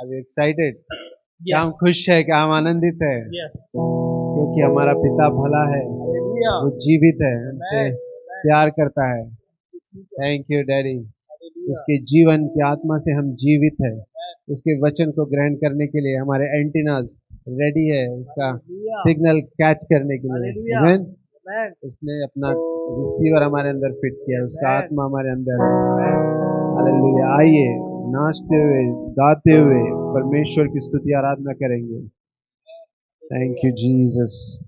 Are you excited? क्या हम Yes. खुश है, क्या हम आनंदित है? Yes. क्योंकि हमारा पिता भला है, Hallelujah. वो जीवित है, हमसे Amen. Amen. प्यार करता है। Hallelujah. Thank you daddy. Hallelujah. उसके जीवन की आत्मा से हम जीवित है। Amen. उसके वचन को ग्रहण करने के लिए हमारे एंटीनास रेडी है, उसका Hallelujah. सिग्नल कैच करने के लिए। Hallelujah. Amen? Amen. उसने अपना रिसीवर हमारे अंदर फिट किया, उसका Amen. आत्मा हमारे अंदर है। हालेलुया। आइए नाचते हुए गाते हुए परमेश्वर की स्तुति आराधना करेंगे। Thank you Jesus.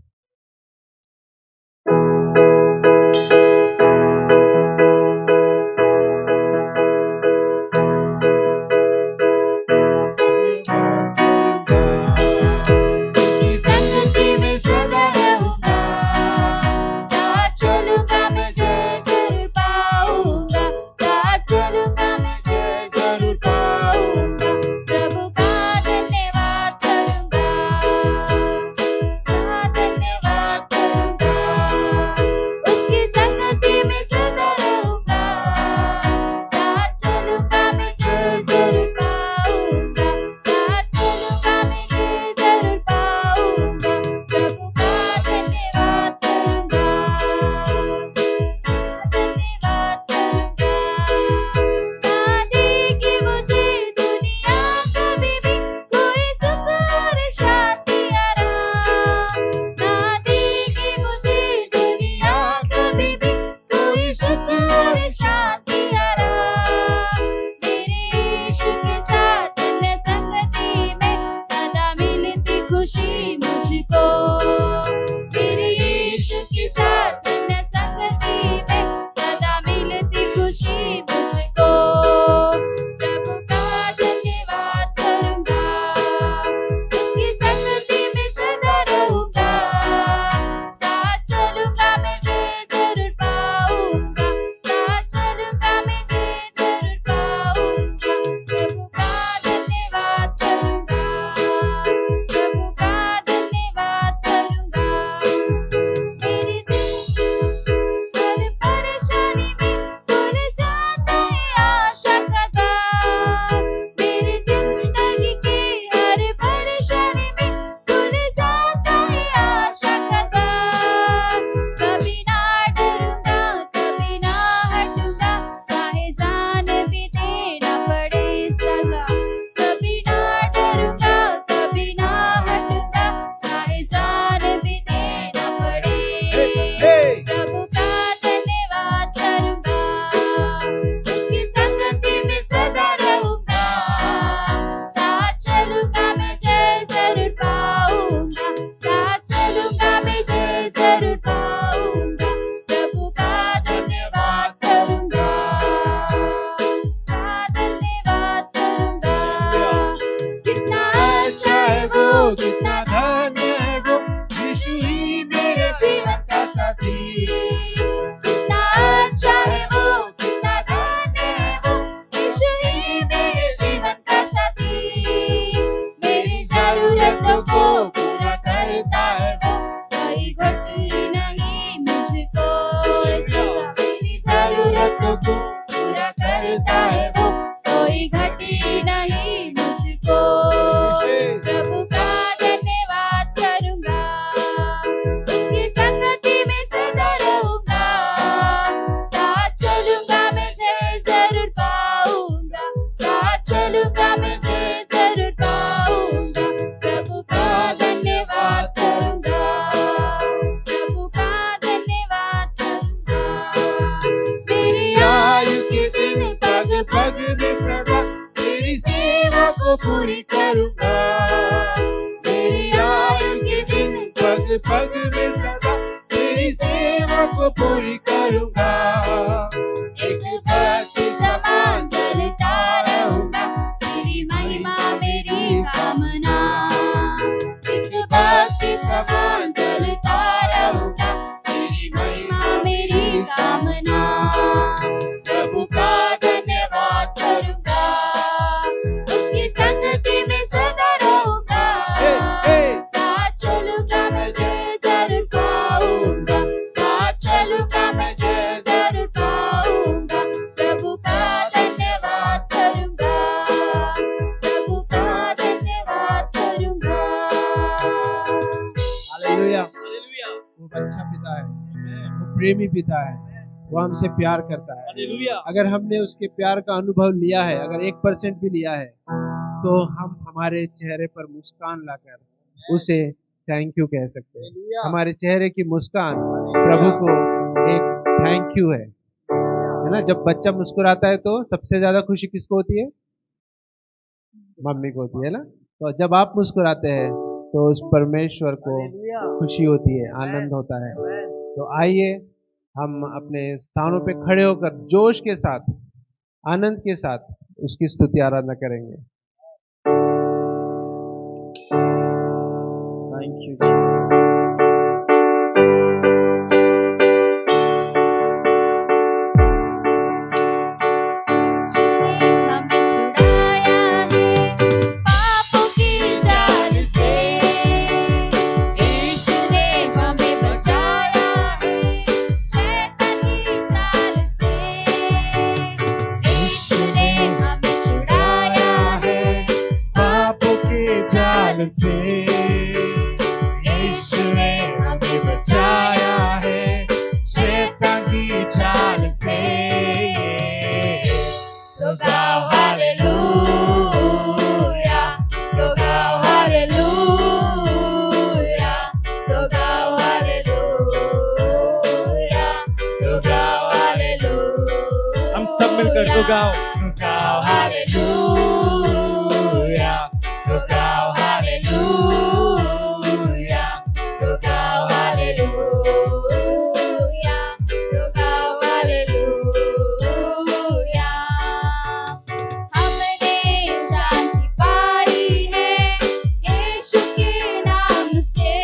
पिता है, वो प्रेमी पिता है, वो हमसे प्यार करता है। हालेलुया। अगर हमने उसके प्यार का अनुभव लिया है, अगर 1% भी लिया है, तो हम हमारे चेहरे पर मुस्कान लाकर उसे थैंक यू कह सकते हैं। हालेलुया। हमारे चेहरे की मुस्कान प्रभु को एक थैंक यू है ना। जब बच्चा मुस्कुराता है तो सबसे ज्यादा खुशी किसको होती है? मम्मी को होती है ना। तो जब आप मुस्कुराते हैं तो उस परमेश्वर को हालेलुया। खुशी होती है, आनंद होता है। तो आइए हम अपने स्थानों पे खड़े होकर जोश के साथ, आनंद के साथ उसकी स्तुति आराधना करेंगे। Thank you Jesus. हमें छुड़ाया है पापों की जाल से, यीशु ने हमें बचाया है शैतान की जाल से, यीशु ने हमें छुड़ाया है पापों के जाल से, यीशु ने हमें बचाया है शैतान की जाल से। तो गाओ हालेलुया, तो गाओ हालेलुया, तो गाओ हालेलुया, तो गाओ हालेलुया। हम सब मिलकर तो गाओ। तो गाओ हालेलुया, तो गाओ हालेलुया, तो गाओ हालेलुया, तो गाओ हालेलुया। हमने शांति पाई है यीशु के नाम से,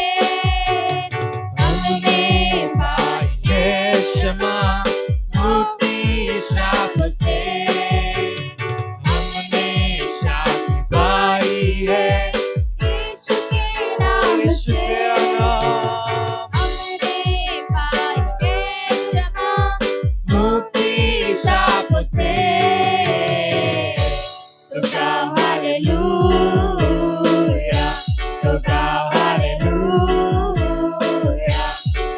हमने पाई है क्षमा मुक्ति श्राप से, हमने शांति पाई है यीशु के नाम से, हमने पाई है क्षमा मुक्ति श्राप से। तो गाओ हालेलुया, तो गाओ हालेलुया,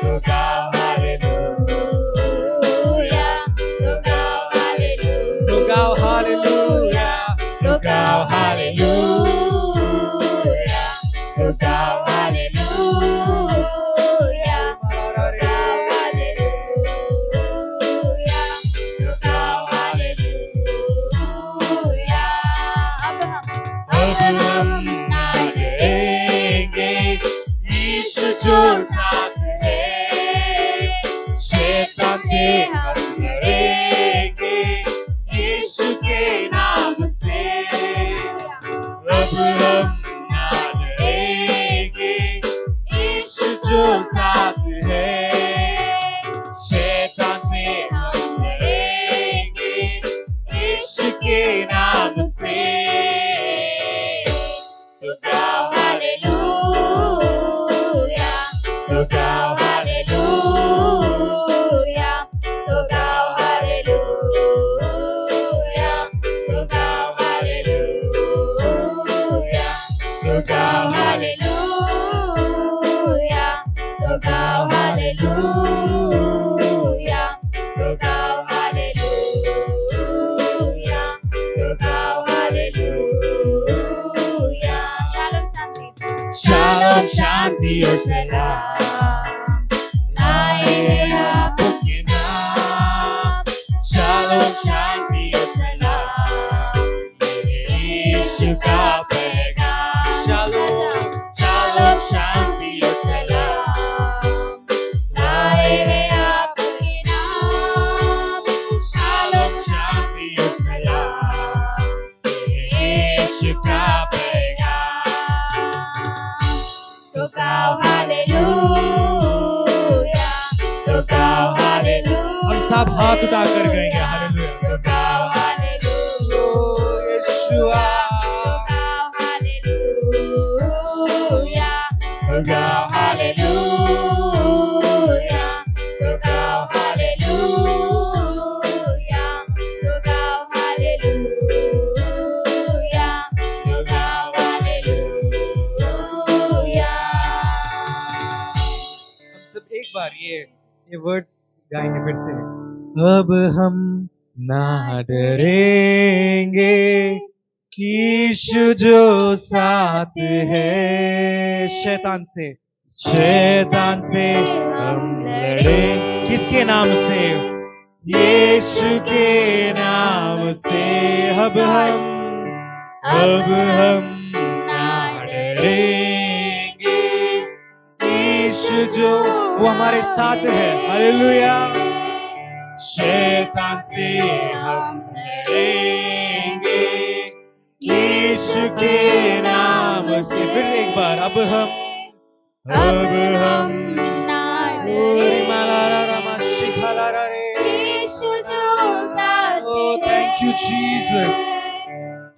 तो गाओ हालेलुया, तो गाओ हालेलुया, तो गाओ हालेलुया। तो गाओ हालेलुया, तो गाओ हालेलुया, तो गाओ हालेलुया, तो गाओ हालेलुया। अब हम ना डरेंगे, यीशु जो साथ है, शैतान से हम लड़ेंगे यीशु के नाम से। अब हम ना डरेंगे, यीशु जो साथ है, शैतान से हम लड़ेंगे यीशु के नाम से। तो गाओ हालेलुया, तो गाओ हालेलुया, तो गाओ हालेलुया, तो गाओ हालेलुया, तो गाओ हालेलुया, तो गाओ हालेलुया, तो गाओ हालेलुया, तो गाओ हालेलुया। शालोम शांति और सलाम लाए हैं आपके नाम, शालोम शांति और सलाम यीशु का पैगाम। शालोम शालोम शांति और सलाम लाए हैं आपके नाम, शालोम शांति और सलाम यीशु का पैगाम। तो गाओ हालेलुया, तो गाओ हालेलुया। हम सब हाथ उठाकर गाएंगे हालेलुया। तो गाओ हालेलुया, यीशुआ। तो गाओ हालेलुया, तो गाओ हालेलुया, तो गाओ हालेलुया, तो गाओ हालेलुया, तो गाओ हालेलुया। हम सब एक बार ये ये वर्ड्स गाएंगे फिर से। अब हम ना डरेंगे, यीशु जो साथ है। शैतान से हम लड़े, किसके नाम से? यीशु के नाम से। अब हम ना डरेंगे, यीशु जो वो हमारे साथ है। हालेलुया। शैतान से हम लड़ेंगे, यीशु के नाम से। फिर एक बार, अब हम ना यीशु जो साथ थैंक यू जीसस।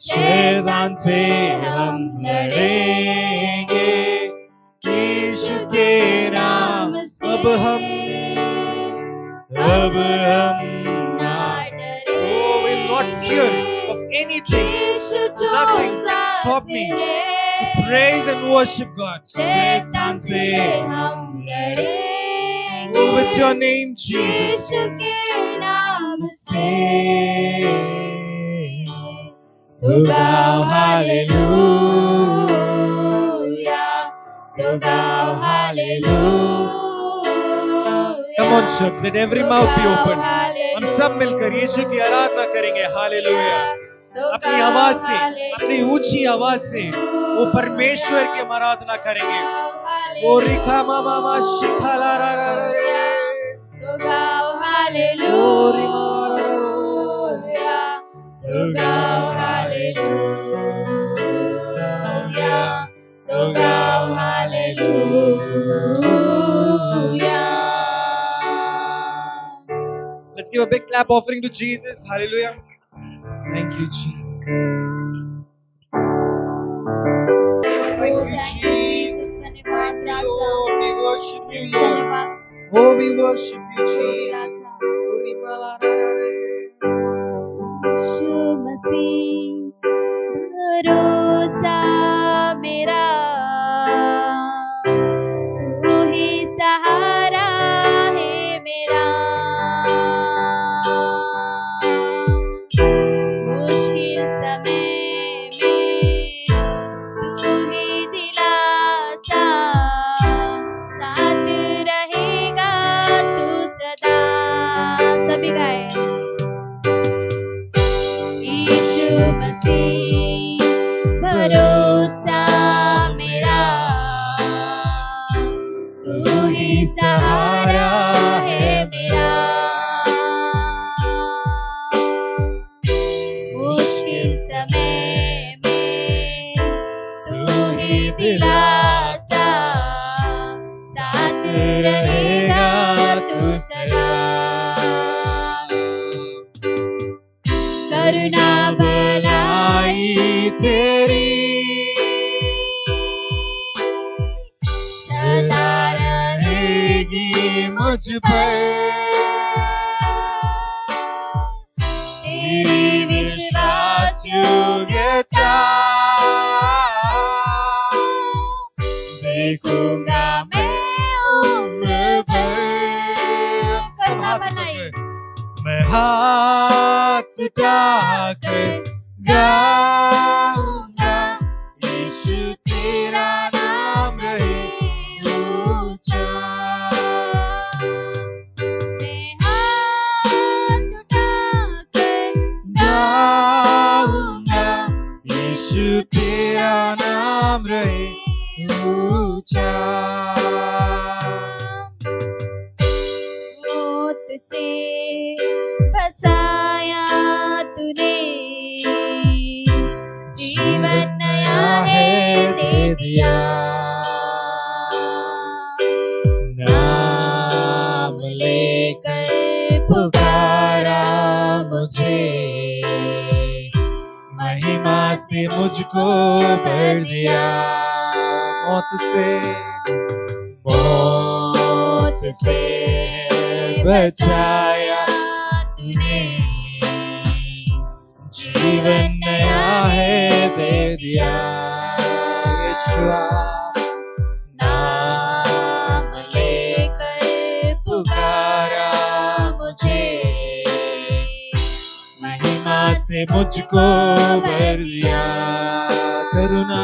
शैतान से हम लड़ेंगे, यीशु के नाम से। अब हम ना डरेंगे, oh, will not fear of anything. Nothing can stop me to praise and worship God. शैतान से हम लड़ेंगे, Oh, with your name, Jesus. यीशु के नाम से। तो गाओ हालेलुया, तो गाओ hallelujah. Come on, church, let every mouth be open. हम सब मिलकर यीशु की आराधना करेंगे। हालेलुया। अपनी आवाज से, अपनी ऊंची आवाज से वो परमेश्वर की हम आराधना करेंगे। ओ रिखा मामा मा शिखा ला रा रा रा रे। तो गाओ हालेलुया, तो गाओ हालेलुया, तो गाओ hallelujah. Let's give a big clap offering to Jesus. Hallelujah. Thank you, Jesus. Thank you, Jesus. Lord, we worship you, Lord. Oh, we worship you, Jesus. यीशु मसीह भरोसा मेरा, तू ही सहारा है मेरा। मुश्किल समय में तू ही दिलासा, साथ रहेगा तू सदा। सभी गाए। यीशु मसीह भरोसा मेरा, तू ही सहारा है मेरा। मुश्किल समय में तू ही दिलासा, साथ रहेगा तू सदा। करुणा भलाई तेरी सदा रहेगी मुझ पर। तेरी विश्वास योग्यता देखूंगा मैं उम्र भर। करुणा भलाई मैं हाथ उठाकर गाऊंगा, यीशु तेरा नाम रहे ऊंचा। मैं हाथ उठाकर गाऊंगा, यीशु तेरा नाम रहे ऊंचा। मौत से बचाया तूने, जीवन नया है दे दिया। नाम लेकर पुकारा मुझे, महिमा से मुझको भर दिया। मौत से बचाया तूने, जीवन नया है दे दिया। यीशुआ नाम लेकर पुकार से मुझको भर दिया। करुणा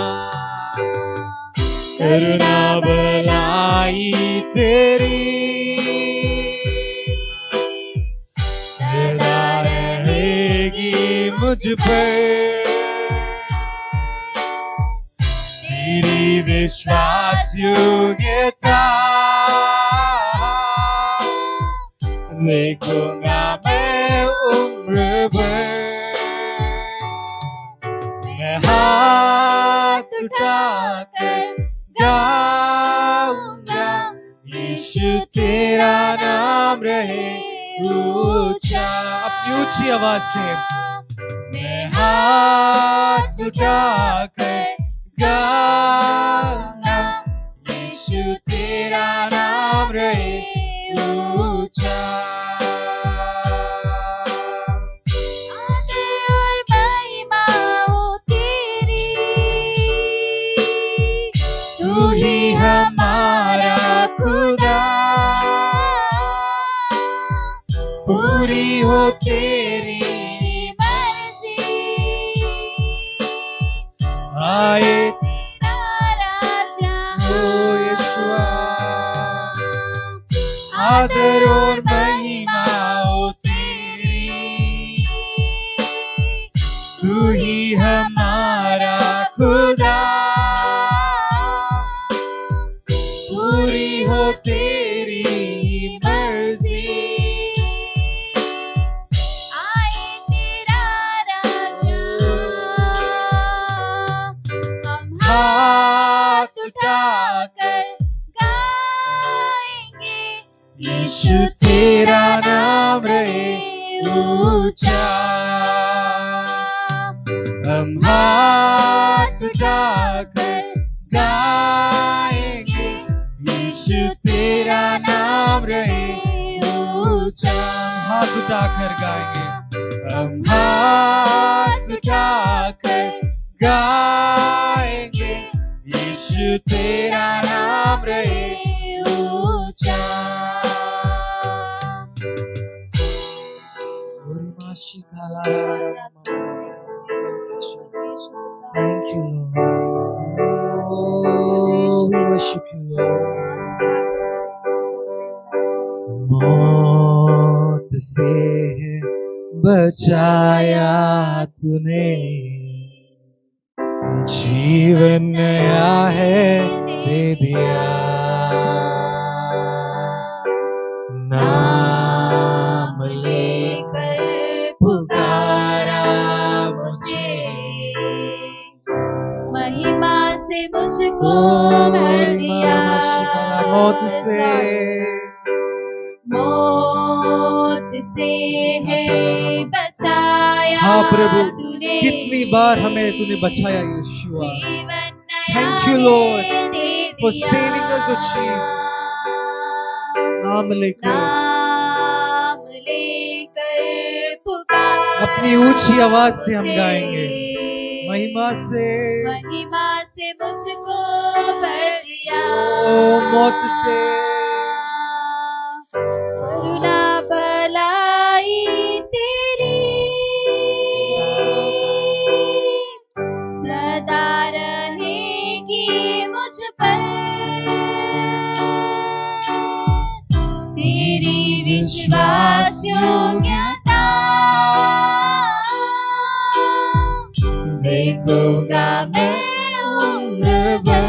करुणा भलाई तेरी सदा रहेगी मुझ पर, तेरी विश्वास योग्यता देखूंगा मैं उम्र भर। मैं हाथ उठाकर गाऊंगा यीशु तेरा नाम रहे ऊंचा। अपनी ऊंची आवाज से मैं हाथ उठाकर गाऊंगा यीशु तेरा नाम रहे ऊंचा। आदर और महिमा हो तेरी, तू ही हमारा खुदा। पूरी हो तेरी मर्जी, आए तेरा राजा हो यीशुआ। आदर और महिमा हो तेरी, तू ही हमारा खुदा। पूरी हो तेरी मर्जी, आए तेरा राजा। हम हाथ उठाकर गाएंगे यीशु तेरा नाम रहे ऊंचा। हम हाथ उठाकर गाएंगे यीशु तेरा नाम रहे ऊंचा। हाथ उठाकर गाएंगे। हम हाथ उठाकर गाएंगे यीशु तेरा नाम रहे ऊंचा। Thank you, Lord. Oh, we worship you, Lord. मौत से बचाया तूने, जीवन नया है दे दिया। नाम लेकर पुकारा मुझे, महिमा से मुझको भर दिया। मौत से है बचाया। हाँ प्रभु, तूने कितनी बार हमें तूने बचाया यीशुआ। जीवन नया Thank you, Lord, they for दिया। saving us, oh Jesus. नाम लेकर पुकार अपनी ऊंची आवाज से हम गाएंगे। महिमा से मुझको भर दिया। ओ मौत से करुणा भलाई तेरी सदा रहेगी मुझ पर, तेरी विश्वास योग्यता देखूंगा मैं उम्र भर।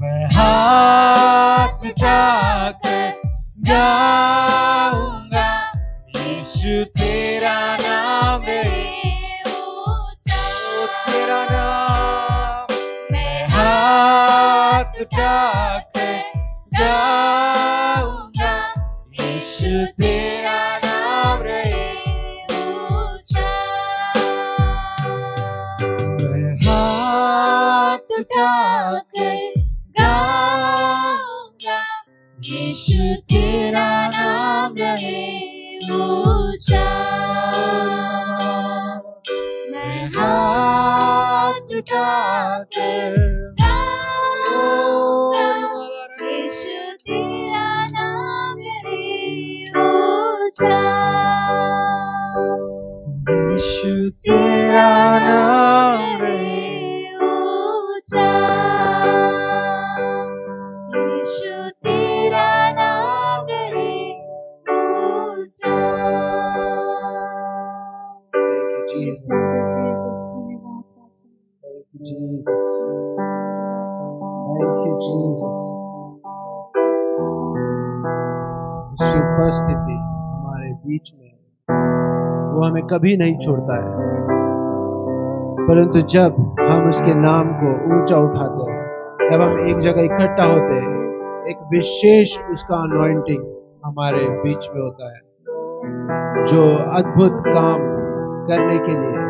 मैं हाथ उठाकर गाऊंगा यीशु तेरा नाम रहे ऊंचा। तेरा नाम। मैं हाथ उठाकर गाऊंगा यीशु तेरा नाम रहे ऊंचा। मैं हाथ उठाकर गाऊंगा यीशु तेरा नाम रहे ऊंचा। मैं हाथ उठाकर गाऊंगा यीशु तेरा नाम रहे ऊंचा। Jesus. Thank you, Jesus. Thank you, Jesus. उसकी उपस्थिति हमारे बीच में है। वो हमें कभी नहीं छोड़ता है, परंतु जब हम उसके नाम को ऊंचा उठाते हैं, जब हम एक जगह इकट्ठा होते हैं, एक विशेष उसका अनॉइंटिंग हमारे बीच में होता है, जो अद्भुत काम करने के लिए,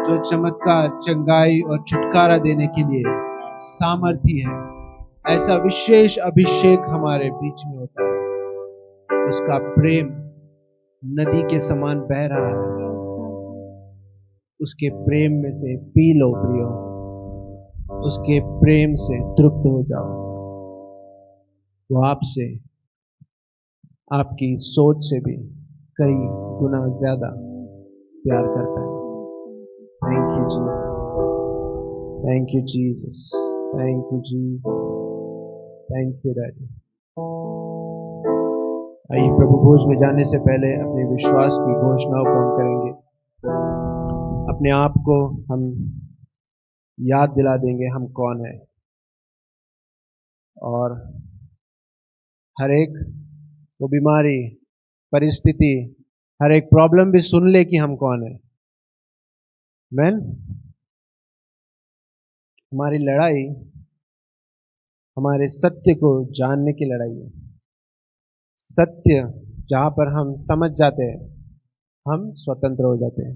जो चमत्कार, चंगाई और छुटकारा देने के लिए सामर्थी है। ऐसा विशेष अभिषेक हमारे बीच में होता है। उसका प्रेम नदी के समान बह रहा है। उसके प्रेम में से पी लो प्रियो, उसके प्रेम से तृप्त हो जाओ। वो आपसे, आपकी सोच से भी कई गुना ज्यादा प्यार करता है। Thank you Jesus, thank you Jesus, thank you Jesus, thank you daddy. आइए प्रभु भोज में जाने से पहले अपने विश्वास की घोषणाओं को हम करेंगे। अपने आप को हम याद दिला देंगे हम कौन है, और हर एक वो बीमारी, परिस्थिति, हर एक प्रॉब्लम भी सुन ले कि हम कौन है। मैन, हमारी लड़ाई हमारे सत्य को जानने की लड़ाई है। सत्य जहां पर हम समझ जाते हैं, हम स्वतंत्र हो जाते हैं।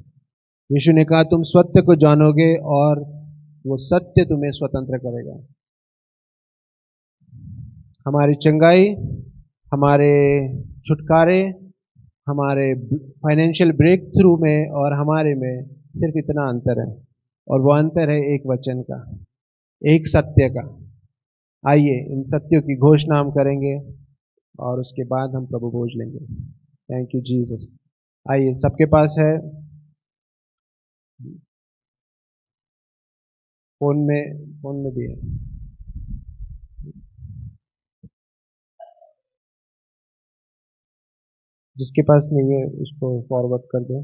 यीशु ने कहा तुम सत्य को जानोगे और वो सत्य तुम्हें स्वतंत्र करेगा। हमारी चंगाई, हमारे छुटकारे, हमारे फाइनेंशियल ब्रेक थ्रू में और हमारे में सिर्फ इतना अंतर है, और वो अंतर है एक वचन का, एक सत्य का। आइए इन सत्यों की घोषणा हम करेंगे और उसके बाद हम प्रभु भोज लेंगे। Thank you Jesus. आइए, सबके पास है फोन में भी है। जिसके पास नहीं है उसको फॉरवर्ड कर दो।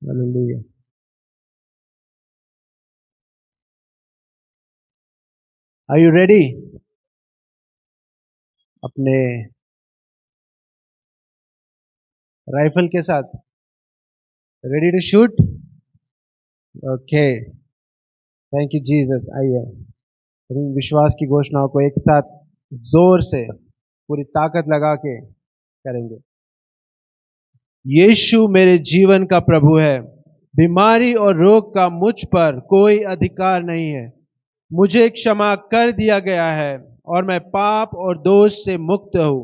हालेलुया। Are you ready? अपने राइफल के साथ ready to shoot? Okay, thank you Jesus. आइए विश्वास की घोषणाओं को एक साथ जोर से पूरी ताकत लगा के करेंगे। यीशु मेरे जीवन का प्रभु है। बीमारी और रोग का मुझ पर कोई अधिकार नहीं है। मुझे क्षमा कर दिया गया है और मैं पाप और दोष से मुक्त हूँ।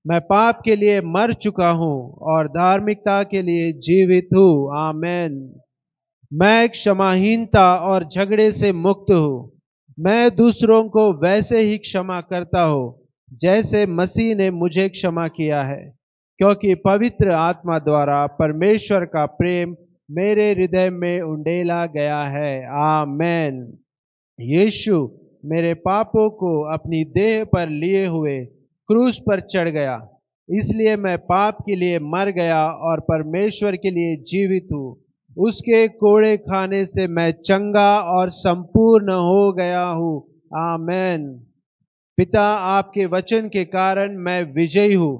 मैं पाप के लिए मर चुका हूँ और धार्मिकता के लिए जीवित हूँ। आमेन। मैं क्षमाहीनता और झगड़े से मुक्त हूँ। मैं दूसरों को वैसे ही क्षमा करता हूँ जैसे मसीह ने मुझे क्षमा किया है, क्योंकि पवित्र आत्मा द्वारा परमेश्वर का प्रेम मेरे हृदय में उंडेला गया है। आमेन। यीशु मेरे पापों को अपनी देह पर लिए हुए क्रूस पर चढ़ गया, इसलिए मैं पाप के लिए मर गया और परमेश्वर के लिए जीवित हूँ। उसके कोड़े खाने से मैं चंगा और संपूर्ण हो गया हूँ। आमेन। पिता, आपके वचन के कारण मैं विजयी हूँ।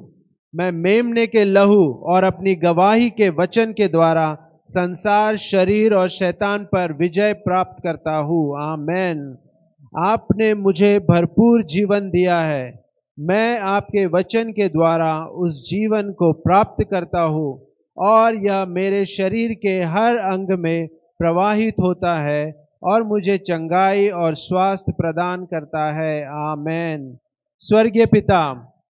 मैं मेमने के लहू और अपनी गवाही के वचन के द्वारा संसार, शरीर और शैतान पर विजय प्राप्त करता हूँ। आमेन। आपने मुझे भरपूर जीवन दिया है। मैं आपके वचन के द्वारा उस जीवन को प्राप्त करता हूँ और यह मेरे शरीर के हर अंग में प्रवाहित होता है और मुझे चंगाई और स्वास्थ्य प्रदान करता है। आमेन। स्वर्गीय पिता,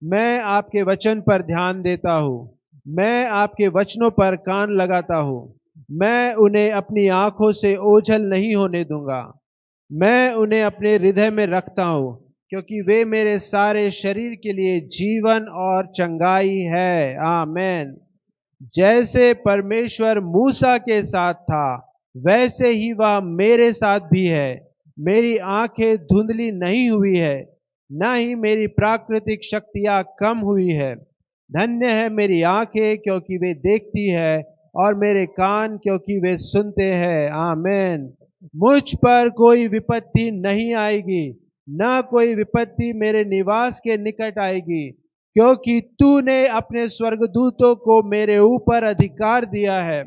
मैं आपके वचन पर ध्यान देता हूँ। मैं आपके वचनों पर कान लगाता हूँ। मैं उन्हें अपनी आंखों से ओझल नहीं होने दूंगा। मैं उन्हें अपने हृदय में रखता हूँ, क्योंकि वे मेरे सारे शरीर के लिए जीवन और चंगाई है। आमेन। जैसे परमेश्वर मूसा के साथ था, वैसे ही वह मेरे साथ भी है। मेरी आंखें धुंधली नहीं हुई है, न ही मेरी प्राकृतिक शक्तियां कम हुई है। धन्य है मेरी आंखें क्योंकि वे देखती है, और मेरे कान क्योंकि वे सुनते हैं। आमीन। मुझ पर कोई विपत्ति नहीं आएगी, न कोई विपत्ति मेरे निवास के निकट आएगी, क्योंकि तूने अपने स्वर्गदूतों को मेरे ऊपर अधिकार दिया है।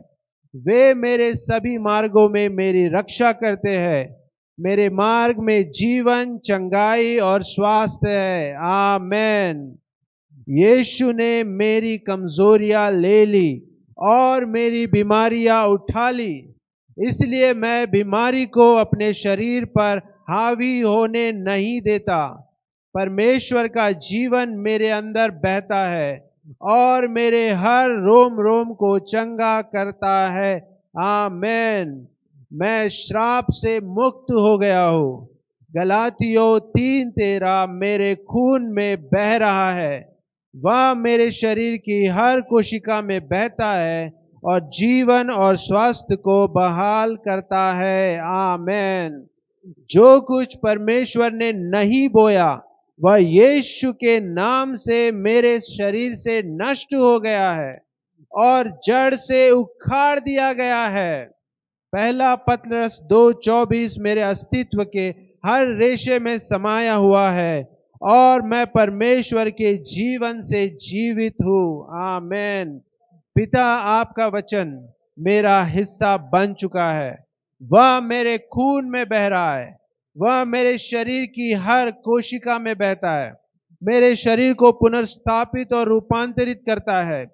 वे मेरे सभी मार्गों में मेरी रक्षा करते हैं। मेरे मार्ग में जीवन, चंगाई और स्वास्थ्य है। आमीन। यीशु ने मेरी कमजोरियां ले ली और मेरी बीमारियां उठा ली, इसलिए मैं बीमारी को अपने शरीर पर हावी होने नहीं देता। परमेश्वर का जीवन मेरे अंदर बहता है और मेरे हर रोम रोम को चंगा करता है। आमीन। मैं श्राप से मुक्त हो गया हूँ। गलातियों 3:13 मेरे खून में बह रहा है। वह मेरे शरीर की हर कोशिका में बहता है और जीवन और स्वास्थ्य को बहाल करता है। आमीन। जो कुछ परमेश्वर ने नहीं बोया वह यीशु के नाम से मेरे शरीर से नष्ट हो गया है और जड़ से उखाड़ दिया गया है। पहला पतरस 2:24 मेरे अस्तित्व के हर रेशे में समाया हुआ है और मैं परमेश्वर के जीवन से जीवित हूँ। आमीन। पिता, आपका वचन मेरा हिस्सा बन चुका है। वह मेरे खून में बह रहा है। वह मेरे शरीर की हर कोशिका में बहता है। मेरे शरीर को पुनर्स्थापित और रूपांतरित करता है।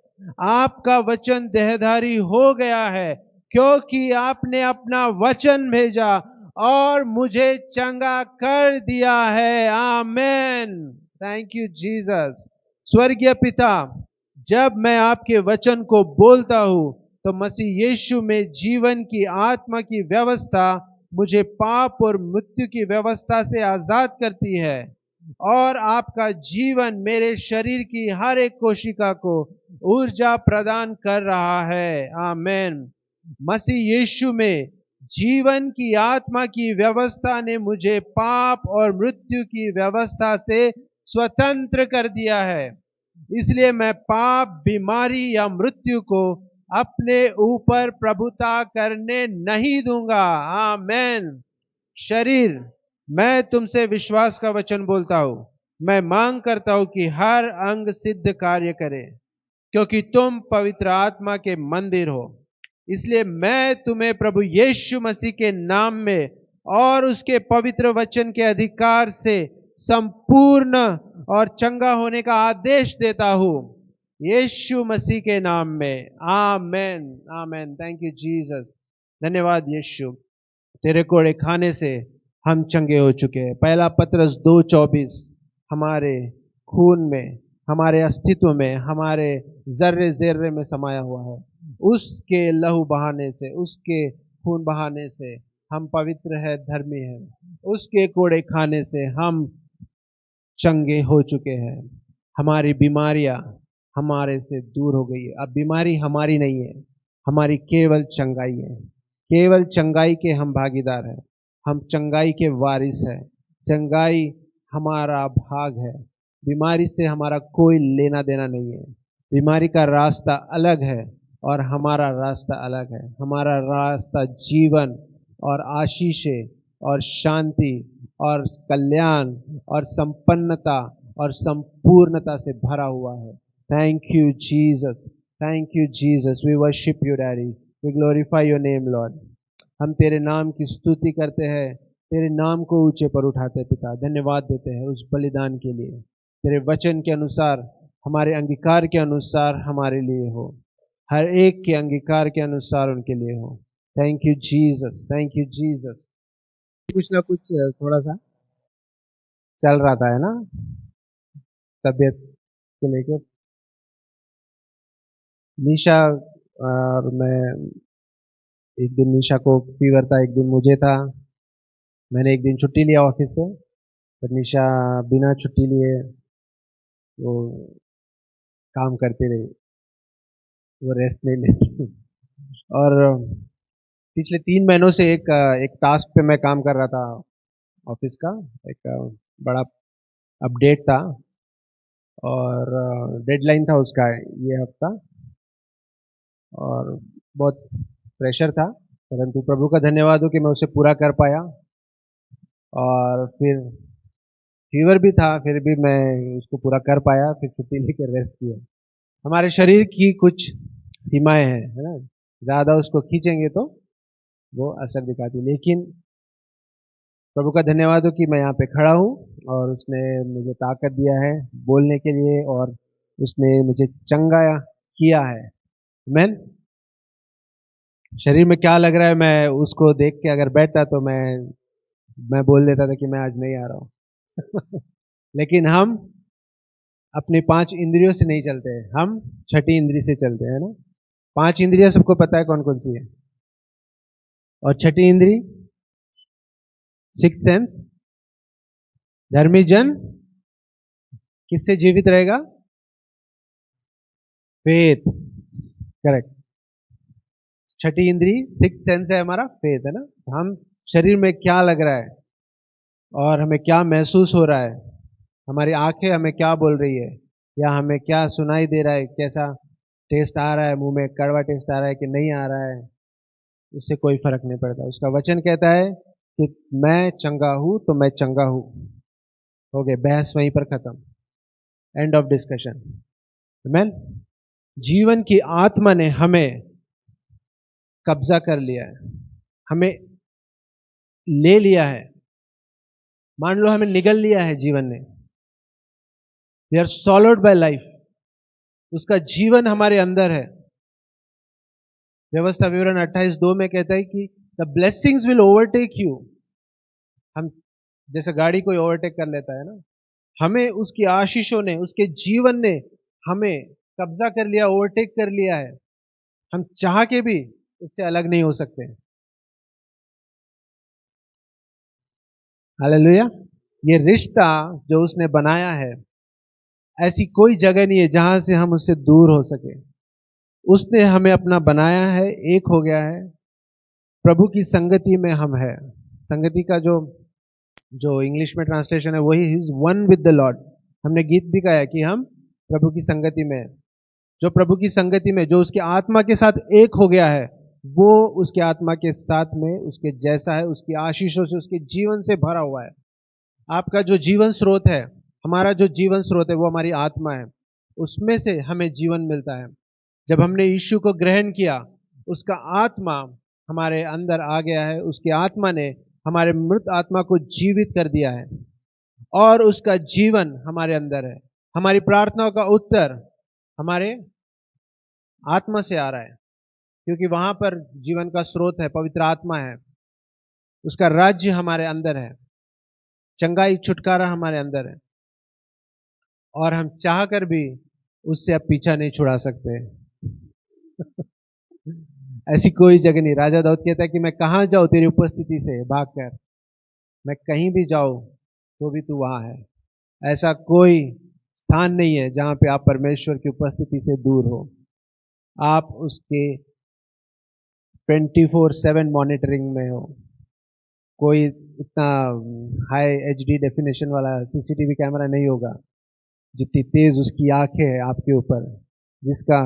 आपका वचन देहधारी हो गया है, क्योंकि आपने अपना वचन भेजा और मुझे चंगा कर दिया है। आमीन। Thank you Jesus. स्वर्गीय पिता, जब मैं आपके वचन को बोलता हूं तो मसीह यीशु में जीवन की आत्मा की व्यवस्था मुझे पाप और मृत्यु की व्यवस्था से आजाद करती है और आपका जीवन मेरे शरीर की हर एक कोशिका को ऊर्जा प्रदान कर रहा है। आमीन। मसीह यीशु में जीवन की आत्मा की व्यवस्था ने मुझे पाप और मृत्यु की व्यवस्था से स्वतंत्र कर दिया है। इसलिए मैं पाप, बीमारी या मृत्यु को अपने ऊपर प्रभुता करने नहीं दूंगा। आमीन। शरीर, मैं तुमसे विश्वास का वचन बोलता हूं। मैं मांग करता हूं कि हर अंग सिद्ध कार्य करे, क्योंकि तुम पवित्र आत्मा के मंदिर हो। इसलिए मैं तुम्हें प्रभु यीशु मसीह के नाम में और उसके पवित्र वचन के अधिकार से संपूर्ण और चंगा होने का आदेश देता हूं, यीशु मसीह के नाम में। आमेन। आमेन। Thank you Jesus. धन्यवाद यीशु। तेरे कोड़े खाने से हम चंगे हो चुके हैं। पहला पतरस 2:24 हमारे खून में, हमारे अस्तित्व में, हमारे जर्रे जर्रे में समाया हुआ है। उसके लहू बहाने से, उसके खून बहाने से हम पवित्र है, धर्मी है। उसके कोड़े खाने से हम चंगे हो चुके हैं। हमारी बीमारियां हमारे से दूर हो गई है। अब बीमारी हमारी नहीं है, हमारी केवल चंगाई है। केवल चंगाई के हम भागीदार हैं। हम चंगाई के वारिस हैं। चंगाई हमारा भाग है। बीमारी से हमारा कोई लेना देना नहीं है। बीमारी का रास्ता अलग है और हमारा रास्ता अलग है। हमारा रास्ता जीवन और आशीषे और शांति और कल्याण और संपन्नता और संपूर्णता से भरा हुआ है। Thank you Jesus. Thank you Jesus. We worship you daddy. We glorify your name Lord. हम तेरे नाम की स्तुति करते हैं, तेरे नाम को ऊंचे पर उठाते हैं पिता। धन्यवाद देते हैं उस बलिदान के लिए। तेरे वचन के अनुसार, हमारे अंगीकार के अनुसार हमारे लिए हो, हर एक के अंगीकार के अनुसार उनके लिए हो। Thank you Jesus. Thank you Jesus. कुछ ना कुछ थोड़ा सा चल रहा था, है ना, तबीयत को लेकर। निशा और मैं, एक दिन निशा को फीवर था, एक दिन मुझे था। मैंने एक दिन छुट्टी लिया ऑफिस से, पर निशा बिना छुट्टी लिए वो काम करती रही, वो रेस्ट नहीं लेती। और पिछले 3 महीनों से एक टास्क पे मैं काम कर रहा था, ऑफिस का एक बड़ा अपडेट था और डेडलाइन था उसका ये हफ्ता, और बहुत प्रेशर था, परंतु प्रभु का धन्यवाद हो कि मैं उसे पूरा कर पाया। और फिर फीवर भी था, फिर भी मैं उसको पूरा कर पाया, फिर छुट्टी लेकर रेस्ट किया। हमारे शरीर की कुछ सीमाएं हैं, है ना, ज़्यादा उसको खींचेंगे तो वो असर दिखाती, लेकिन प्रभु का धन्यवाद हो कि मैं यहाँ पे खड़ा हूँ और उसने मुझे ताकत दिया है बोलने के लिए, और उसने मुझे चंगा किया है। आमीन। शरीर में क्या लग रहा है, मैं उसको देख के अगर बैठता तो मैं बोल देता था कि मैं आज नहीं आ रहा हूँ लेकिन हम अपनी 5 इंद्रियों से नहीं चलते हैं, हम छठी इंद्री से चलते हैं ना। 5 इंद्रियां सबको पता है कौन कौन सी है, और छठी इंद्री सिक्स सेंस। धर्मी जन किससे जीवित रहेगा? Faith, correct. छठी इंद्री सिक्स सेंस है हमारा, फेथ, है ना। हम शरीर में क्या लग रहा है और हमें क्या महसूस हो रहा है, हमारी आंखें हमें क्या बोल रही है, या हमें क्या सुनाई दे रहा है, कैसा टेस्ट आ रहा है मुंह में, कड़वा टेस्ट आ रहा है कि नहीं आ रहा है, उससे कोई फर्क नहीं पड़ता। उसका वचन कहता है कि मैं चंगा हूं तो मैं चंगा हूं। हो गए, बहस वहीं पर खत्म, एंड ऑफ डिस्कशन। आमीन। जीवन की आत्मा ने हमें कब्जा कर लिया है, हमें ले लिया है। मान लो हमें निगल लिया है जीवन ने, we are sold by life, उसका जीवन हमारे अंदर है। व्यवस्था विवरण 28:2 में कहता है कि the blessings will overtake you. हम जैसे गाड़ी कोई ओवरटेक कर लेता है ना, हमें उसकी आशीषों ने, उसके जीवन ने हमें कब्जा कर लिया, ओवरटेक कर लिया है। हम चाह के भी उससे अलग नहीं हो सकते। हालेलुया। ये रिश्ता जो उसने बनाया है, ऐसी कोई जगह नहीं है जहां से हम उससे दूर हो सके। उसने हमें अपना बनाया है, एक हो गया है, प्रभु की संगति में हम है। संगति का जो जो इंग्लिश में ट्रांसलेशन है वही is one with the Lord. हमने गीत भी गाया कि हम प्रभु की संगति में हैं। जो प्रभु की संगति में, जो उसके आत्मा के साथ एक हो गया है, वो उसके आत्मा के साथ में उसके जैसा है, उसकी आशीषों से, उसके जीवन से भरा हुआ है। आपका जो जीवन स्रोत है, हमारा जो जीवन स्रोत है, वो हमारी आत्मा है, उसमें से हमें जीवन मिलता है। जब हमने यीशु को ग्रहण किया, उसका आत्मा हमारे अंदर आ गया है, उसकी आत्मा ने हमारे मृत आत्मा को जीवित कर दिया है, और उसका जीवन हमारे अंदर है। हमारी प्रार्थनाओं का उत्तर हमारे आत्मा से आ रहा है, क्योंकि वहां पर जीवन का स्रोत है, पवित्र आत्मा है, उसका राज्य हमारे अंदर है, चंगाई छुटकारा हमारे अंदर है, और हम चाह कर भी उससे अब पीछा नहीं छुड़ा सकते ऐसी कोई जगह नहीं। राजा दाऊद कहता है कि मैं कहां जाऊं तेरी उपस्थिति से भागकर, मैं कहीं भी जाऊं तो भी तू वहां है। ऐसा कोई स्थान नहीं है जहां पे आप परमेश्वर की उपस्थिति से दूर हो। आप उसके 24/7 मॉनिटरिंग में हो। कोई इतना हाई HD डेफिनेशन वाला CCTV कैमरा नहीं होगा जितनी तेज उसकी आंखें हैं आपके ऊपर, जिसका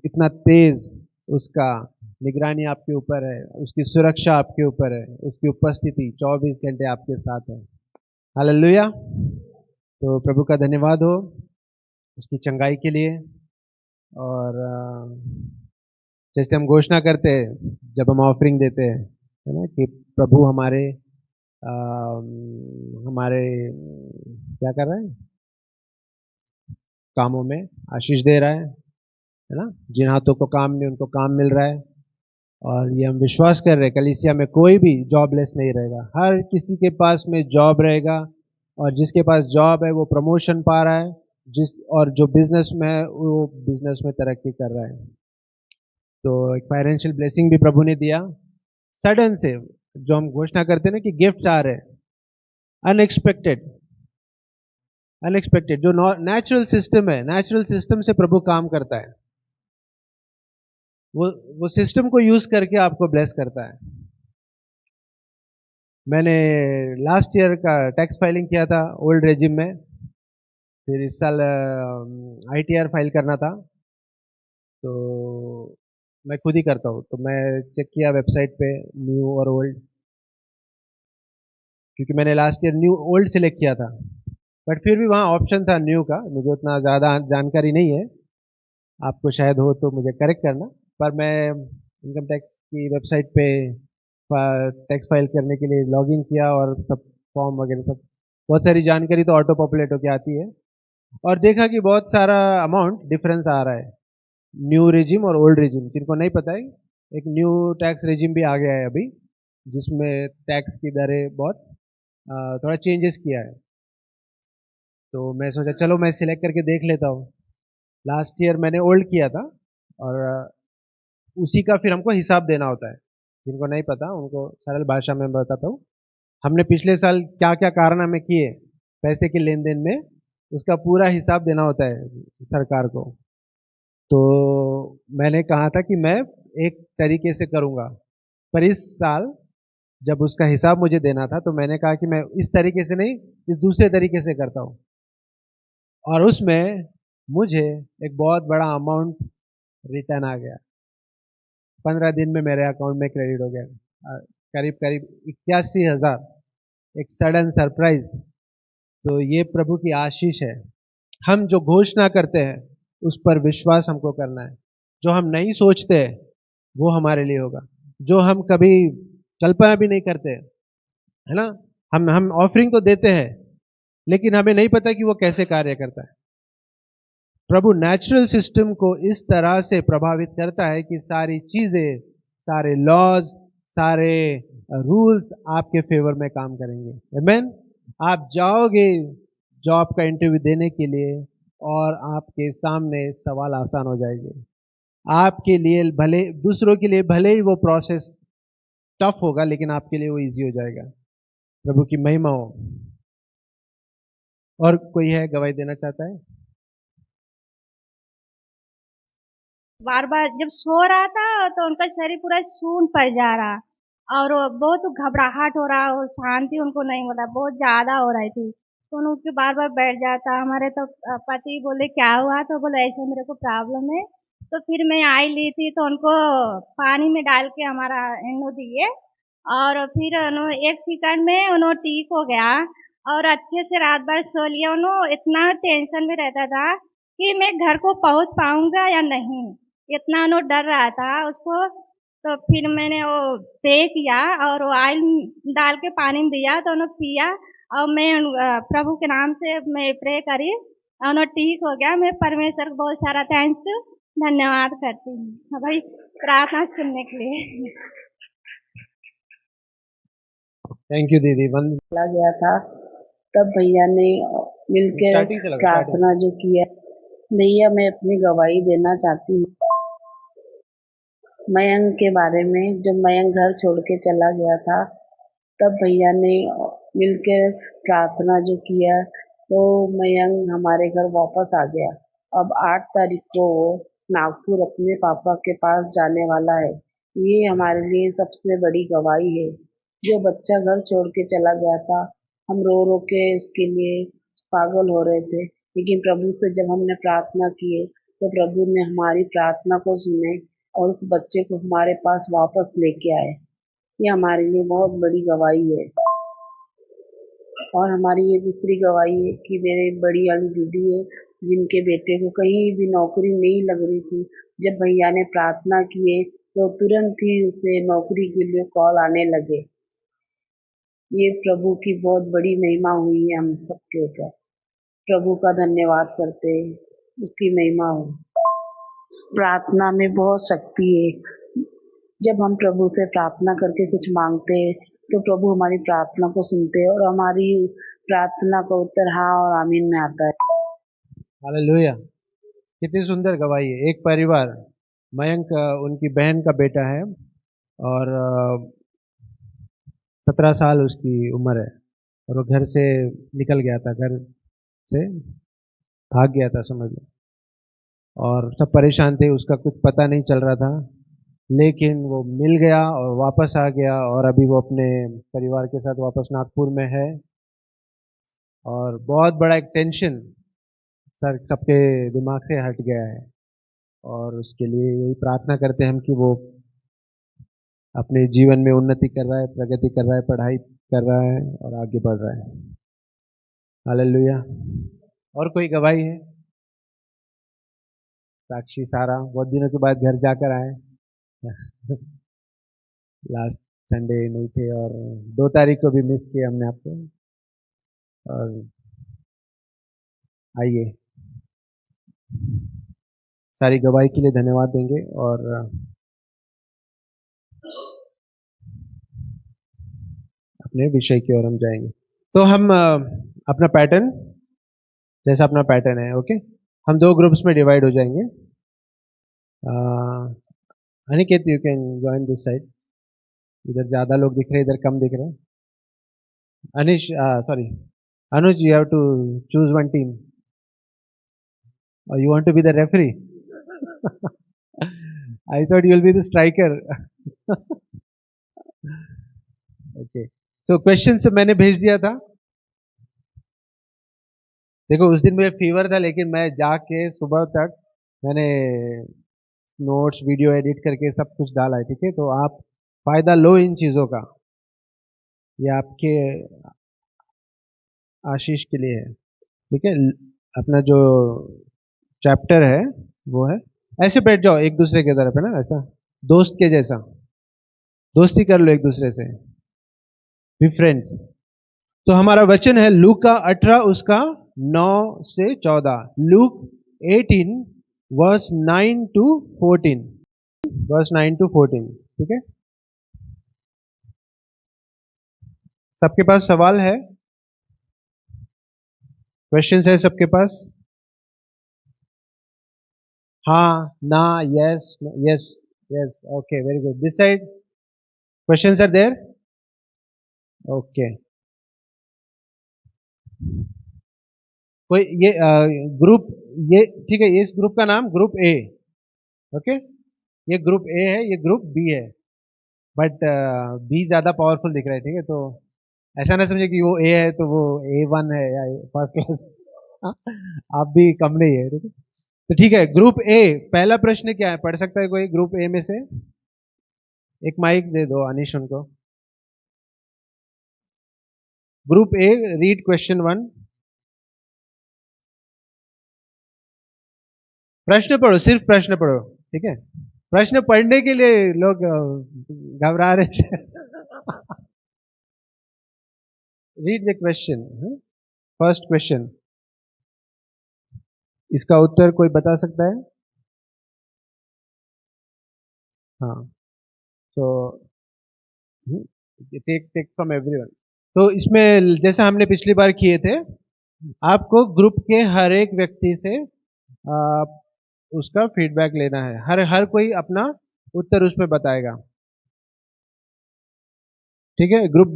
इतना तेज उसका निगरानी आपके ऊपर है, उसकी सुरक्षा आपके ऊपर है, उसकी उपस्थिति 24 घंटे आपके साथ है। हालेलुया। तो प्रभु का धन्यवाद हो उसकी चंगाई के लिए। और जैसे हम घोषणा करते हैं जब हम ऑफरिंग देते हैं, है ना, कि प्रभु हमारे हमारे क्या कर रहा है, कामों में आशीष दे रहा है ना। जिन हाथों को काम नहीं उनको काम मिल रहा है, और ये हम विश्वास कर रहे हैं कलीसिया में कोई भी जॉबलेस नहीं रहेगा, हर किसी के पास में जॉब रहेगा, और जिसके पास जॉब है वो प्रमोशन पा रहा है, और जो बिजनेस में है वो बिजनेस में तरक्की कर रहा है। तो एक फाइनेंशियल ब्लेसिंग भी प्रभु ने दिया सडन से, जो हम घोषणा करते हैं ना कि गिफ्ट्स आ रहे हैं, अनएक्सपेक्टेड। जो नेचुरल सिस्टम है, नेचुरल सिस्टम से प्रभु काम करता है, वो सिस्टम को यूज करके आपको ब्लेस करता है। मैंने लास्ट ईयर का टैक्स फाइलिंग किया था ओल्ड रेजिम में, फिर इस साल ITR फाइल करना था, तो मैं खुद ही करता हूँ। तो मैं चेक किया वेबसाइट पे न्यू और ओल्ड, क्योंकि मैंने last year new old select किया था, बट फिर भी वहाँ ऑप्शन था न्यू का। मुझे उतना ज़्यादा जानकारी नहीं है, आपको शायद हो तो मुझे करेक्ट करना। पर मैं इनकम टैक्स की वेबसाइट पे टैक्स फाइल करने के लिए लॉगिन किया और सब फॉर्म वगैरह सब, बहुत सारी जानकारी तो ऑटो पॉपुलेट होके आती है, और देखा कि बहुत सारा अमाउंट डिफरेंस आ रहा है न्यू रेजिम और ओल्ड रेजिम। जिनको नहीं पता है, एक न्यू टैक्स रेजिम भी आ गया है अभी, जिसमें टैक्स की दरें बहुत थोड़ा चेंजेस किया है। तो मैं सोचा चलो मैं सिलेक्ट करके देख लेता हूँ। लास्ट ईयर मैंने ओल्ड किया था, और उसी का फिर हमको हिसाब देना होता है। जिनको नहीं पता उनको सरल भाषा में बताता हूँ। हमने पिछले साल क्या क्या कारनामे किए पैसे के लेन देन में, उसका पूरा हिसाब देना होता है सरकार को। तो मैंने कहा था कि मैं एक तरीके से करूँगा, पर इस साल जब उसका हिसाब मुझे देना था तो मैंने कहा कि मैं इस तरीके से नहीं, इस दूसरे तरीके से करता हूँ। और उसमें मुझे एक बहुत बड़ा अमाउंट रिटर्न आ गया। 15 दिन में मेरे अकाउंट में क्रेडिट हो गया, करीब करीब 81,000, एक सडन सरप्राइज। तो ये प्रभु की आशीष है। हम जो घोषणा करते हैं उस पर विश्वास हमको करना है। जो हम नहीं सोचते वो हमारे लिए होगा, जो हम कभी कल्पना भी नहीं करते, है ना। हम ऑफरिंग तो देते हैं, लेकिन हमें नहीं पता कि वो कैसे कार्य करता है। प्रभु नेचुरल सिस्टम को इस तरह से प्रभावित करता है कि सारी चीजें, सारे लॉज, सारे रूल्स आपके फेवर में काम करेंगे। आमीन। आप जाओगे जॉब का इंटरव्यू देने के लिए और आपके सामने सवाल आसान हो जाएंगे। आपके लिए भले, दूसरों के लिए भले ही वो प्रोसेस टफ होगा, लेकिन आपके लिए वो इजी हो जाएगा। प्रभु की महिमा हो। और कोई है गवाही देना चाहता है? बार बार जब सो रहा था तो उनका शरीर पूरा सून पड़ जा रहा और वो बहुत घबराहट हो रहा और शांति उनको नहीं हो रहा, बहुत ज्यादा हो रही थी। तो उनके बार बार बैठ जाता। हमारे तो पति बोले क्या हुआ, तो बोले ऐसे मेरे को प्रॉब्लम है। तो फिर मैं आई ली थी तो उनको पानी में डाल के हमारा एनो दिए और फिर एक सेकंड में उन्होंने ठीक हो गया और अच्छे से रात भर सो लिया। उन्होंने इतना टेंशन में रहता था कि मैं घर को पहुंच पाऊंगा या नहीं, इतना उन्होंने डर रहा था उसको। तो फिर मैंने वो पे किया और वो ऑयल डाल के पानी में दिया तो उन्होंने पिया और मैं प्रभु के नाम से मैं प्रे करी, उन्होंने ठीक हो गया। मैं परमेश्वर को बहुत सारा थैंक्स धन्यवाद करती हूँ। हाँ भाई, प्रार्थना सुनने के लिए। थैंक यू दीदी। चला गया था, तब भैया ने मिलकर स्टार्टिंग से लगा, प्रार्थना जो किया। भैया मैं अपनी गवाही देना चाहती हूँ मयंक के बारे में। जब मयंक घर छोड़ के चला गया था तब भैया ने मिलकर प्रार्थना जो किया तो मयंक हमारे घर वापस आ गया। अब 8 तारीख को वो नागपुर अपने पापा के पास जाने वाला है। ये हमारे लिए सबसे बड़ी गवाही है। जो बच्चा घर छोड़ के चला गया था, हम रो रो के उसके लिए पागल हो रहे थे, लेकिन प्रभु से जब हमने प्रार्थना किए तो प्रभु ने हमारी प्रार्थना को सुने और उस बच्चे को हमारे पास वापस लेके आए। ये हमारे लिए बहुत बड़ी गवाही है। और हमारी ये दूसरी गवाही है कि मेरे बड़ी वाली दीदी है जिनके बेटे को कहीं भी नौकरी नहीं लग रही थी। जब भैया ने प्रार्थना किए तो तुरंत ही उसे नौकरी के लिए कॉल आने लगे। ये प्रभु की बहुत बड़ी महिमा हुई है हम सबके ऊपर। प्रभु का धन्यवाद करते हैं, उसकी महिमा हो। प्रार्थना में बहुत शक्ति है। जब हम प्रभु से प्रार्थना करके कुछ मांगते हैं तो प्रभु हमारी प्रार्थना को सुनते हैं और हमारी प्रार्थना का उत्तर हाँ और आमीन में आता है। हालेलुया। कितनी सुंदर गवाही है। एक परिवार, मयंक उनकी बहन का बेटा है और 17 साल उसकी उम्र है, और वो घर से निकल गया था, घर से भाग गया था समझ लो, और सब परेशान थे। उसका कुछ पता नहीं चल रहा था, लेकिन वो मिल गया और वापस आ गया और अभी वो अपने परिवार के साथ वापस नागपुर में है। और बहुत बड़ा एक टेंशन सर सबके दिमाग से हट गया है और उसके लिए यही प्रार्थना करते हैं हम कि वो अपने जीवन में उन्नति कर रहा है, प्रगति कर रहा है, पढ़ाई कर रहा है और आगे बढ़ रहा है। हालेलुया। और कोई गवाही है? साक्षी सारा बहुत दिनों के बाद घर जाकर आए। लास्ट संडे नहीं थे और 2 तारीख को भी मिस किया हमने आपको। और आइए, सारी गवाही के लिए धन्यवाद देंगे और अपने विषय की ओर हम जाएंगे। तो हम अपना पैटर्न, जैसा अपना पैटर्न है, ओके, हम 2 ग्रुप्स में डिवाइड हो जाएंगे। Aniket, you can join this side. इधर ज्यादा लोग दिख रहे हैं, इधर कम दिख रहे हैं। अनिश, sorry, Anuj, you have to choose one team. Or you want to be the referee? I thought you'll be the striker. Okay. So questions मैंने भेज दिया था। देखो उस दिन मुझे फीवर था, लेकिन मैं जाके सुबह तक मैंने नोट्स वीडियो एडिट करके सब कुछ डाला है, ठीक है। तो आप फायदा लो इन चीजों का, ये आपके आशीष के लिए है, ठीक है। अपना जो चैप्टर है वो है, ऐसे बैठ जाओ एक दूसरे के तरफ, है ना, ऐसा दोस्त के जैसा दोस्ती कर लो एक दूसरे से, भी फ्रेंड्स। तो हमारा वचन है लूक का 18 उसका 9 से 14, Luke 18 verse 9 to 14, verse 9 to 14, ठीक है। सबके पास सवाल है, क्वेश्चंस है सबके पास? हाँ, ना, yes, yes, yes, okay, very good. This side questions are there? Okay. कोई ये ग्रुप, ये ठीक है, इस ग्रुप का नाम ग्रुप ए, ओके। ये ग्रुप ए है, ये ग्रुप बी है, बट बी ज्यादा पावरफुल दिख रहा है, ठीक है। तो ऐसा ना समझे कि वो ए है तो वो A1 है या फर्स्ट क्लास। आप भी कम नहीं है, ठीक है। तो ठीक है, ग्रुप ए, पहला प्रश्न क्या है, पढ़ सकता है कोई ग्रुप ए में से? एक माइक दे दो अनिश उनको। Group A, read question 1। प्रश्न पढ़ो, सिर्फ प्रश्न पढ़ो, ठीक है। प्रश्न पढ़ने के लिए लोग घबरा रहे हैं। Read the question, first question. इसका उत्तर कोई बता सकता है? हाँ, तो टेक फ्रॉम एवरीवन। तो इसमें जैसा हमने पिछली बार किए थे, आपको ग्रुप के हर एक व्यक्ति से उसका फीडबैक लेना है। हर कोई अपना उत्तर उसमें बताएगा, ठीक है। ग्रुप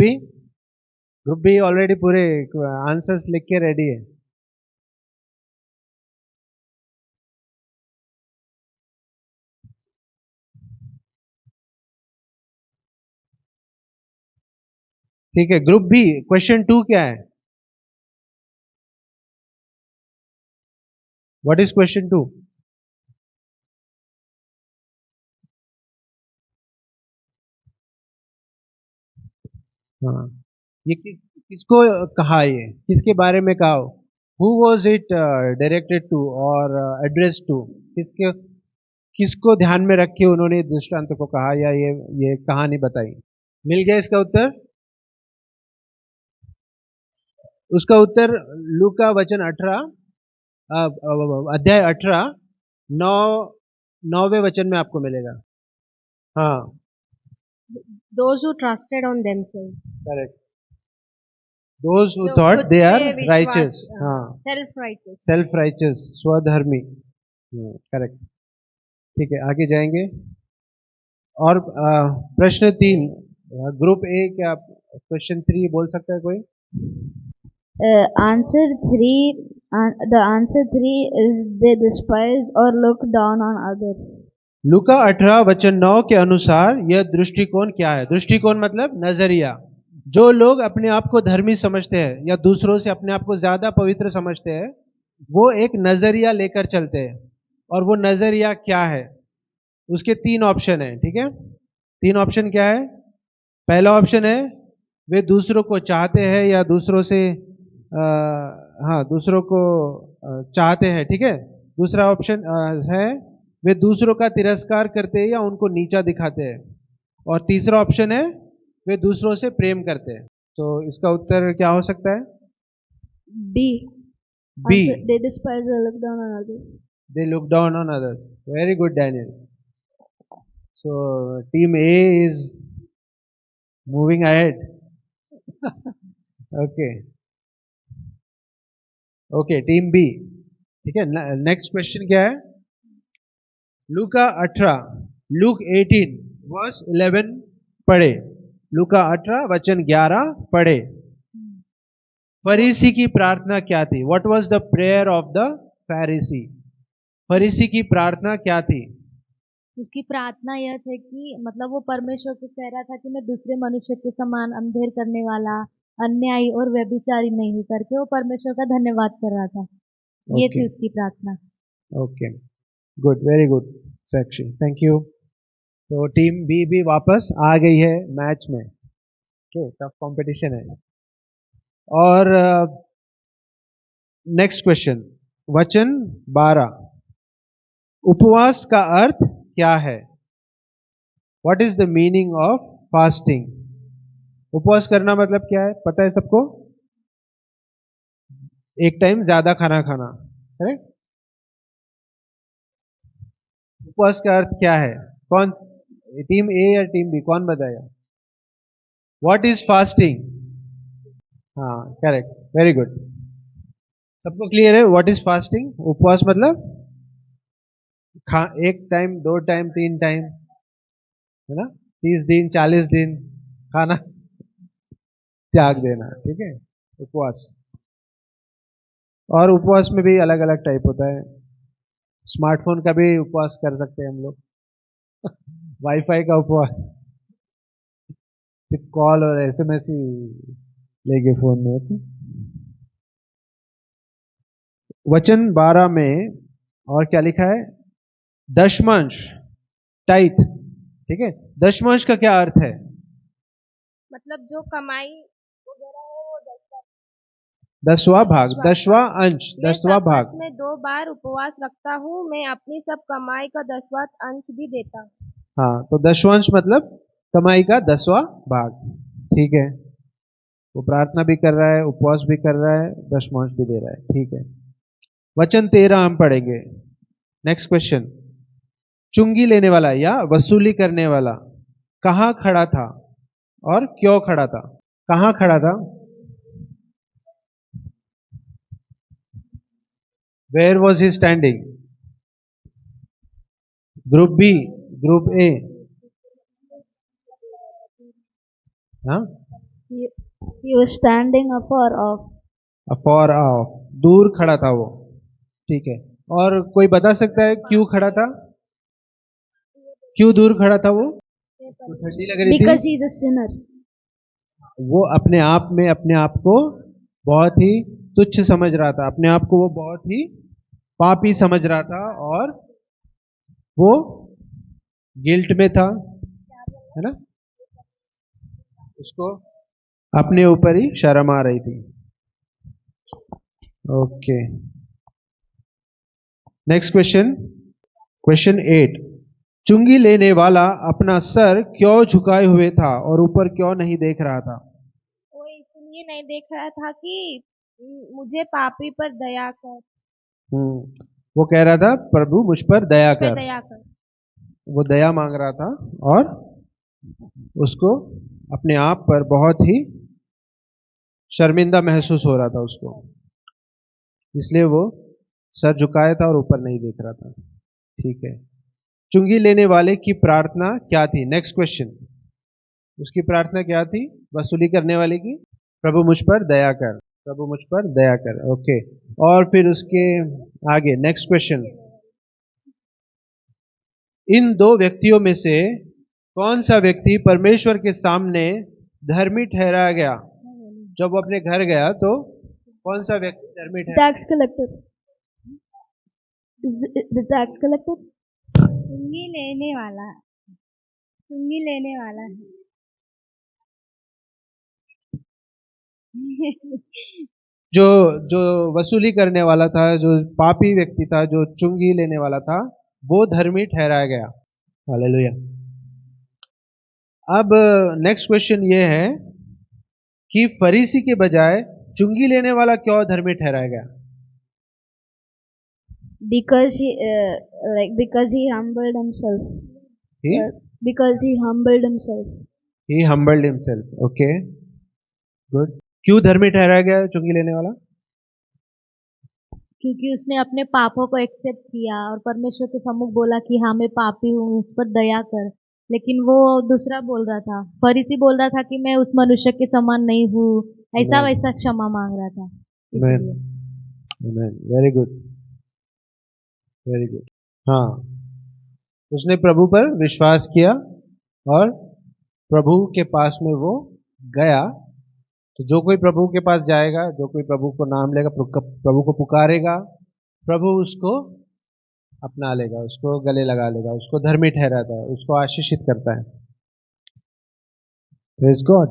बी ऑलरेडी पूरे आंसर्स लिख के रेडी है। ठीक है, ग्रुप बी, क्वेश्चन 2 क्या है? What is question 2? हाँ, ये किसको कहा, ये किसके बारे में कहा? Who was it directed to और एड्रेस टू? किसको ध्यान में रख के उन्होंने दृष्टांत को कहा या ये कहानी बताई? मिल गया इसका उत्तर? उसका उत्तर लूका वचन 18 अध्याय 18 9वें वचन में आपको मिलेगा। हाँ, Those who trusted on themselves. Correct. Those who जो thought खुद they are पे विश्वास, righteous, हाँ, सेल्फ राइटियस। सेल्फ राइचस, स्वधर्मी, करेक्ट। ठीक है, आगे जाएंगे। और प्रश्न 3, ग्रुप ए, क्या क्वेश्चन 3 बोल सकता है कोई? Answer 3. The answer 3 is they despise or look down on others. लूका 18 वचन 9 के अनुसार यह दृष्टिकोण क्या है? दृष्टिकोण मतलब नजरिया। जो लोग अपने आप को धर्मी समझते हैं या दूसरों से अपने आप को ज्यादा पवित्र समझते हैं, वो एक नजरिया लेकर चलते हैं। और वो नजरिया क्या है? उसके 3 ऑप्शन है, ठीक है? 3 ऑप्शन क्या है? पहला ऑप्शन है वे दूसरों को चाहते हैं या दूसरों से दूसरों को चाहते हैं, ठीक है? दूसरा ऑप्शन है वे दूसरों का तिरस्कार करते हैं या उनको नीचा दिखाते हैं। और तीसरा ऑप्शन है वे दूसरों से प्रेम करते हैं। तो इसका उत्तर क्या हो सकता है? B. B, They despise or look down on others. they look down on others. Very good, Daniel. So team A is moving ahead. Okay. Okay, team B. ठीक है, नेक्स्ट क्वेश्चन क्या है? लूका 18, लूक 18 वर्स 11 पढ़े। लूका 18 वचन 11 पढ़े। फरीसी की प्रार्थना क्या थी? What was the prayer of the फरीसी? फरीसी की प्रार्थना क्या थी? उसकी प्रार्थना यह थी कि मतलब वो परमेश्वर को कह रहा था कि मैं दूसरे मनुष्य के समान अंधेर करने वाला, अन्यायी और व्यभिचारी नहीं हूं करके वो परमेश्वर का धन्यवाद कर रहा था। ये थी उसकी प्रार्थना। Okay, good, very good section, thank you. तो टीम बी भी वापस आ गई है मैच में। ओके, टफ कंपटीशन है। और नेक्स्ट क्वेश्चन, वचन 12, उपवास का अर्थ क्या है? What is the meaning of fasting? उपवास करना मतलब क्या है, पता है सबको? एक टाइम ज्यादा खाना खाना, करेक्ट? उपवास का अर्थ क्या है? कौन, टीम ए या टीम बी, कौन बताएगा? What is fasting? हाँ, करेक्ट, वेरी गुड। सबको क्लियर है व्हाट इज फास्टिंग? उपवास मतलब एक टाइम, 2 टाइम, 3 टाइम, है ना? 30 दिन, 40 दिन खाना त्याग देना, ठीक है, उपवास। और उपवास में भी अलग अलग टाइप होता है। स्मार्टफोन का भी उपवास कर सकते हैं हम लोग। वाईफाई का उपवास, सिर्फ कॉल और SMS ही लेके फोन में। वचन 12 में और क्या लिखा है? दशमांश, टाइथ, ठीक है? दशमांश का क्या अर्थ है? मतलब जो कमाई वगैरह है वो 10वां भाग, 10वां अंश, 10वां भाग। मैं 2 बार उपवास रखता हूँ, मैं अपनी सब कमाई का 10वां अंश भी देता हूँ। हाँ, तो दशवांश मतलब कमाई का 10वां भाग, ठीक है? वो प्रार्थना भी कर रहा है, उपवास भी कर रहा है, दशमांश भी दे रहा है, ठीक है? वचन 13 हम पढ़ेंगे। नेक्स्ट क्वेश्चन, चुंगी लेने वाला या वसूली करने वाला कहां खड़ा था और क्यों खड़ा था? कहां खड़ा था? Where was he standing? Group B, group A? हाँ, He was standing afar off. Afar off, दूर खड़ा था वो, ठीक है? और कोई बता सकता है क्यों खड़ा था? क्यों दूर खड़ा था वो? तो ठंडी लग रही Because थी? he is a sinner. वो अपने आप में अपने आप को बहुत ही तुच्छ समझ रहा था, अपने आप को वो बहुत ही पापी समझ रहा था, और वो गिल्ट में था, है ना? उसको अपने ऊपर ही शर्म आ रही थी। ओके, नेक्स्ट क्वेश्चन, क्वेश्चन 8, चुंगी लेने वाला अपना सर क्यों झुकाए हुए था और ऊपर क्यों नहीं देख रहा था? वो इसलिए नहीं देख रहा था कि मुझे पापी पर दया कर, वो कह रहा था प्रभु मुझ पर दया कर, दया कर। वो दया मांग रहा था, और उसको अपने आप पर बहुत ही शर्मिंदा महसूस हो रहा था उसको, इसलिए वो सर झुकाया था और ऊपर नहीं देख रहा था, ठीक है? चुंगी लेने वाले की प्रार्थना क्या थी? नेक्स्ट क्वेश्चन, उसकी प्रार्थना क्या थी? वसूली करने वाले की, प्रभु मुझ पर दया कर, प्रभु मुझ पर दया कर, ओके। और फिर उसके आगे नेक्स्ट क्वेश्चन, इन दो व्यक्तियों में से कौन सा व्यक्ति परमेश्वर के सामने धर्मी ठहराया गया? जब वो अपने घर गया तो कौन सा व्यक्ति धर्मी ठहरा? Tax collector, the tax collector, चुंगी लेने वाला, चुंगी लेने वाला जो जो वसूली करने वाला था, जो पापी व्यक्ति था, जो चुंगी लेने वाला था, वो धर्मी ठहराया गया। हालेलुया। अब नेक्स्ट क्वेश्चन ये है कि फरीसी के बजाय चुंगी लेने वाला क्यों धर्मी ठहराया गया? because he humbled himself. He? Because he humbled himself. He humbled himself. Okay, good. क्यों धर्मी ठहराया गया चुंगी लेने वाला? क्योंकि उसने अपने पापों को एक्सेप्ट किया और परमेश्वर के सम्मुख बोला कि हाँ मैं पापी हूँ, उस पर दया कर। लेकिन वो दूसरा बोल रहा था, फरीसी बोल रहा था कि मैं उस मनुष्य के समान नहीं हूँ, ऐसा वैसा क्षमा मांग रहा था। Very good, very good. हाँ, उसने प्रभु पर विश्वास किया और प्रभु के पास में वो गया। तो जो कोई प्रभु के पास जाएगा, जो कोई प्रभु को नाम लेगा, प्रभु को पुकारेगा, प्रभु उसको अपना लेगा, उसको गले लगा लेगा, उसको धर्मी ठहराता है, उसको आशीषित करता है। Praise God.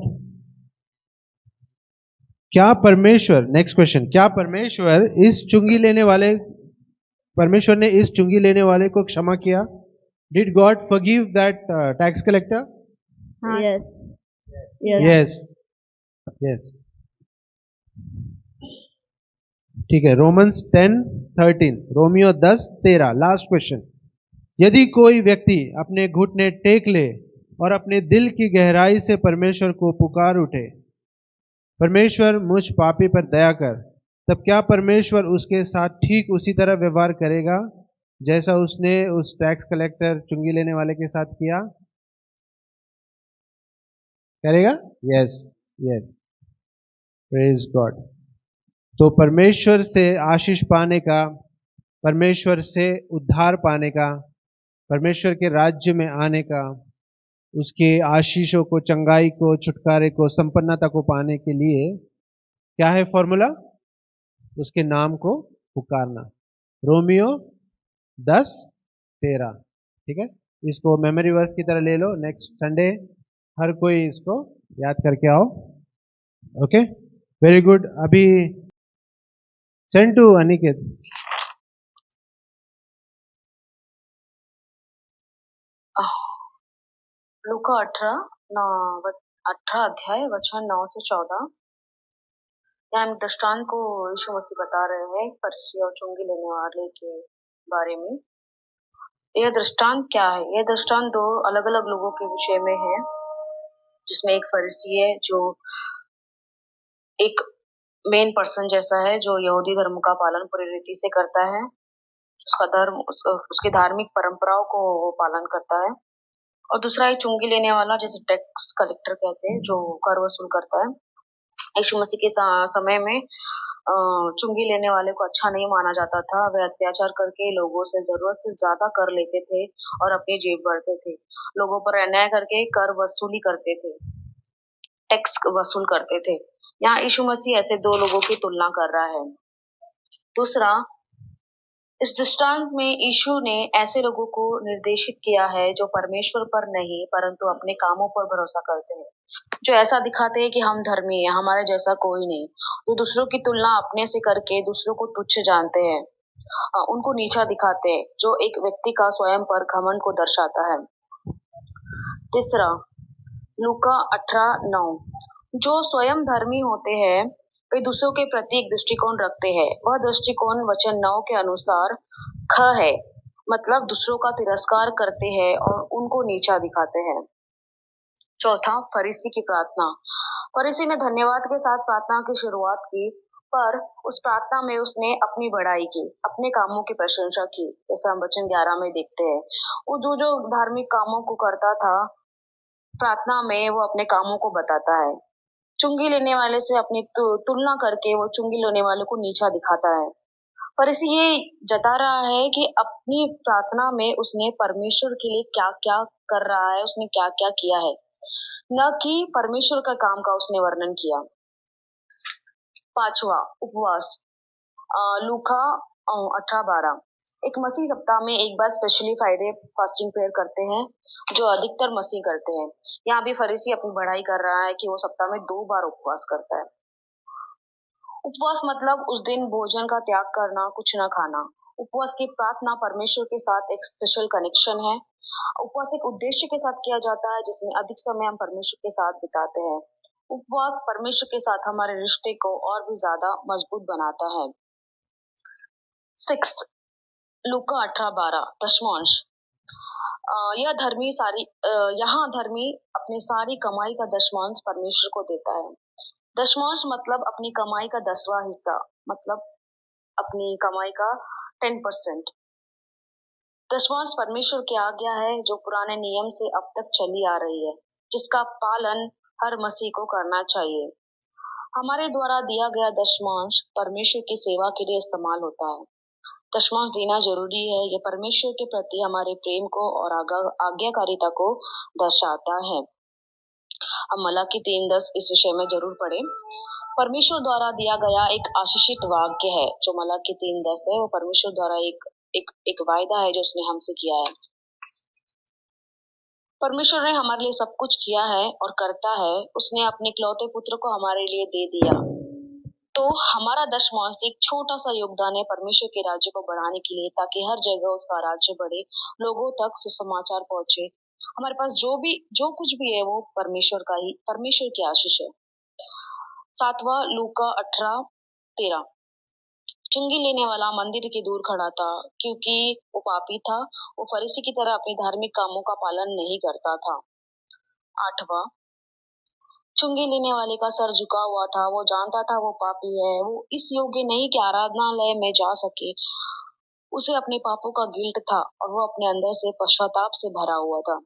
क्या परमेश्वर, नेक्स्ट क्वेश्चन, क्या परमेश्वर ने इस चुंगी लेने वाले को क्षमा किया? Did God forgive that tax collector? Yes, yes, yes. ठीक है, रोमन्स 10:13, रोमियो 10:13, लास्ट क्वेश्चन। यदि कोई व्यक्ति अपने घुटने टेक ले और अपने दिल की गहराई से परमेश्वर को पुकार उठे, परमेश्वर मुझ पापी पर दया कर, तब क्या परमेश्वर उसके साथ ठीक उसी तरह व्यवहार करेगा जैसा उसने उस टैक्स कलेक्टर, चुंगी लेने वाले के साथ किया? करेगा? Yes, yes. Praise God. तो परमेश्वर से आशीष पाने का, परमेश्वर से उद्धार पाने का, परमेश्वर के राज्य में आने का, उसके आशीषों को, चंगाई को, छुटकारे को, संपन्नता को पाने के लिए क्या है फॉर्मूला? उसके नाम को पुकारना। रोमियो 10:13। ठीक है, इसको मेमोरी वर्स की तरह ले लो। नेक्स्ट संडे हर कोई इसको याद करके आओ। Okay, very good. अभी सेंड टू अनिकेत। लूका 18 अध्याय वचन 9 से 14। यहाँ दृष्टांत को यीशु मसीह बता रहे हैं फरीसी और चुंगी लेने वाले के बारे में। यह दृष्टांत क्या है? यह दृष्टांत दो अलग अलग लोगों के विषय में है, जिसमें एक फरीसी है जो एक मेन पर्सन जैसा है, जो यहूदी धर्म का पालन पूरी रीति से करता है, उसका धर्म, उसकी धार्मिक परंपराओं को वो पालन करता है। और दूसरा एक चुंगी लेने वाला, जैसे टैक्स कलेक्टर कहते हैं, जो कर वसूल करता है। यीशु मसीह के समय में चुंगी लेने वाले को अच्छा नहीं माना जाता था। वे अत्याचार करके लोगों से जरूरत से ज्यादा कर लेते थे और अपनी जेब भरते थे। लोगों पर अन्याय करके कर वसूली करते थे, टैक्स वसूल करते थे। यहाँ यीशु मसीह ऐसे दो लोगों की तुलना कर रहा है। दूसरा, इस दृष्टांत में यीशु ने ऐसे लोगों को निर्देशित किया है जो परमेश्वर पर नहीं परंतु अपने कामों पर भरोसा करते हैं, जो ऐसा दिखाते हैं कि हम धर्मी हैं, हमारे जैसा कोई नहीं, तो दूसरों की तुलना अपने से करके दूसरों को तुच्छ जानते हैं, उनको नीचा दिखाते हैं, जो एक व्यक्ति का स्वयं पर घमंड को दर्शाता है। तीसरा, लूका 18:9, जो स्वयं धर्मी होते हैं वे दूसरों के प्रति एक दृष्टिकोण रखते हैं। वह दृष्टिकोण वचन 9 के अनुसार ख है, मतलब दूसरों का तिरस्कार करते हैं और उनको नीचा दिखाते हैं। चौथा, फरीसी की प्रार्थना। फरीसी ने धन्यवाद के साथ प्रार्थना की शुरुआत की, पर उस प्रार्थना में उसने अपनी बड़ाई की, अपने कामों की प्रशंसा की, जैसा हम वचन 11 में देखते हैं। वो जो धार्मिक कामों को करता था, प्रार्थना में वो अपने कामों को बताता है। चुंगी लेने वाले से अपनी तुलना करके वो चुंगी लेने वाले को नीचा दिखाता है। फरीसी ये जता रहा है कि अपनी प्रार्थना में उसने परमेश्वर के लिए क्या क्या कर रहा है, उसने क्या क्या किया है, न कि परमेश्वर का काम का उसने वर्णन किया। पांचवा, उपवास। लूका 18:12। एक मसीह सप्ताह में एक बार स्पेशली फ्राइडे फास्टिंग प्रेयर करते हैं, जो अधिकतर मसीह करते हैं। यहाँ भी फरीसी अपनी बढ़ाई कर रहा है कि वो सप्ताह में 2 बार उपवास करता है। उपवास मतलब उस दिन भोजन का त्याग करना, कुछ न खाना। उपवास की प्रार्थना परमेश्वर के साथ एक स्पेशल कनेक्शन है। उपवास एक उद्देश्य के साथ किया जाता है, जिसमें अधिक समय हम परमेश्वर के साथ बिताते हैं। उपवास परमेश्वर के साथ हमारे रिश्ते को और भी ज्यादा मजबूत बनाता है। सिक्स्थ, लूका 18:12 दशमांश। यहाँ धर्मी अपनी सारी कमाई का दशमांश परमेश्वर को देता है। दशमांश मतलब अपनी कमाई का 10वां हिस्सा, मतलब अपनी कमाई का 10%। दशमांश परमेश्वर की आज्ञा है जो पुराने नियम से अब तक चली आ रही है, जिसका पालन हर मसीह को करना चाहिए। हमारे द्वारा दिया गया दशमांश परमेश्वर की सेवा के लिए इस्तेमाल होता है। दशमांश देना जरूरी है, यह परमेश्वर के प्रति हमारे प्रेम को और आज्ञाकारिता को दर्शाता है। हम मलाकी 3:10 इस विषय में जरूर पढ़ें। परमेश्वर द्वारा दिया गया एक आशीषित वाक्य है, जो मलाकी 3:10 है। वो परमेश्वर द्वारा एक वायदा है जो उसने हमसे किया है। परमेश्वर ने हमारे लिए सब कुछ किया है और करता है। उसने अपने इकलौते पुत्र को हमारे लिए दे दिया। तो हमारा दशमांश एक छोटा सा योगदान है परमेश्वर के राज्य को बढ़ाने के लिए, ताकि हर जगह उसका राज्य बढ़े, लोगों तक सुसमाचार पहुंचे। हमारे पास जो कुछ भी है वो परमेश्वर की आशीष है। सातवां, लूका 18:13। चुंगी लेने वाला मंदिर के दूर खड़ा था, क्योंकि वो पापी था। वो फरीसी की तरह अपने धार्मिक कामों का पालन नहीं करता था। आठवां, चुंगी लेने वाले का सर झुका हुआ था। वो जानता था वो पापी है। वो इस योग्य नहीं कि आराधनालय में जा सके। उसे अपने पापों का गिल्ट था और वो अपने अंदर से पश्चाताप से भरा हुआ था।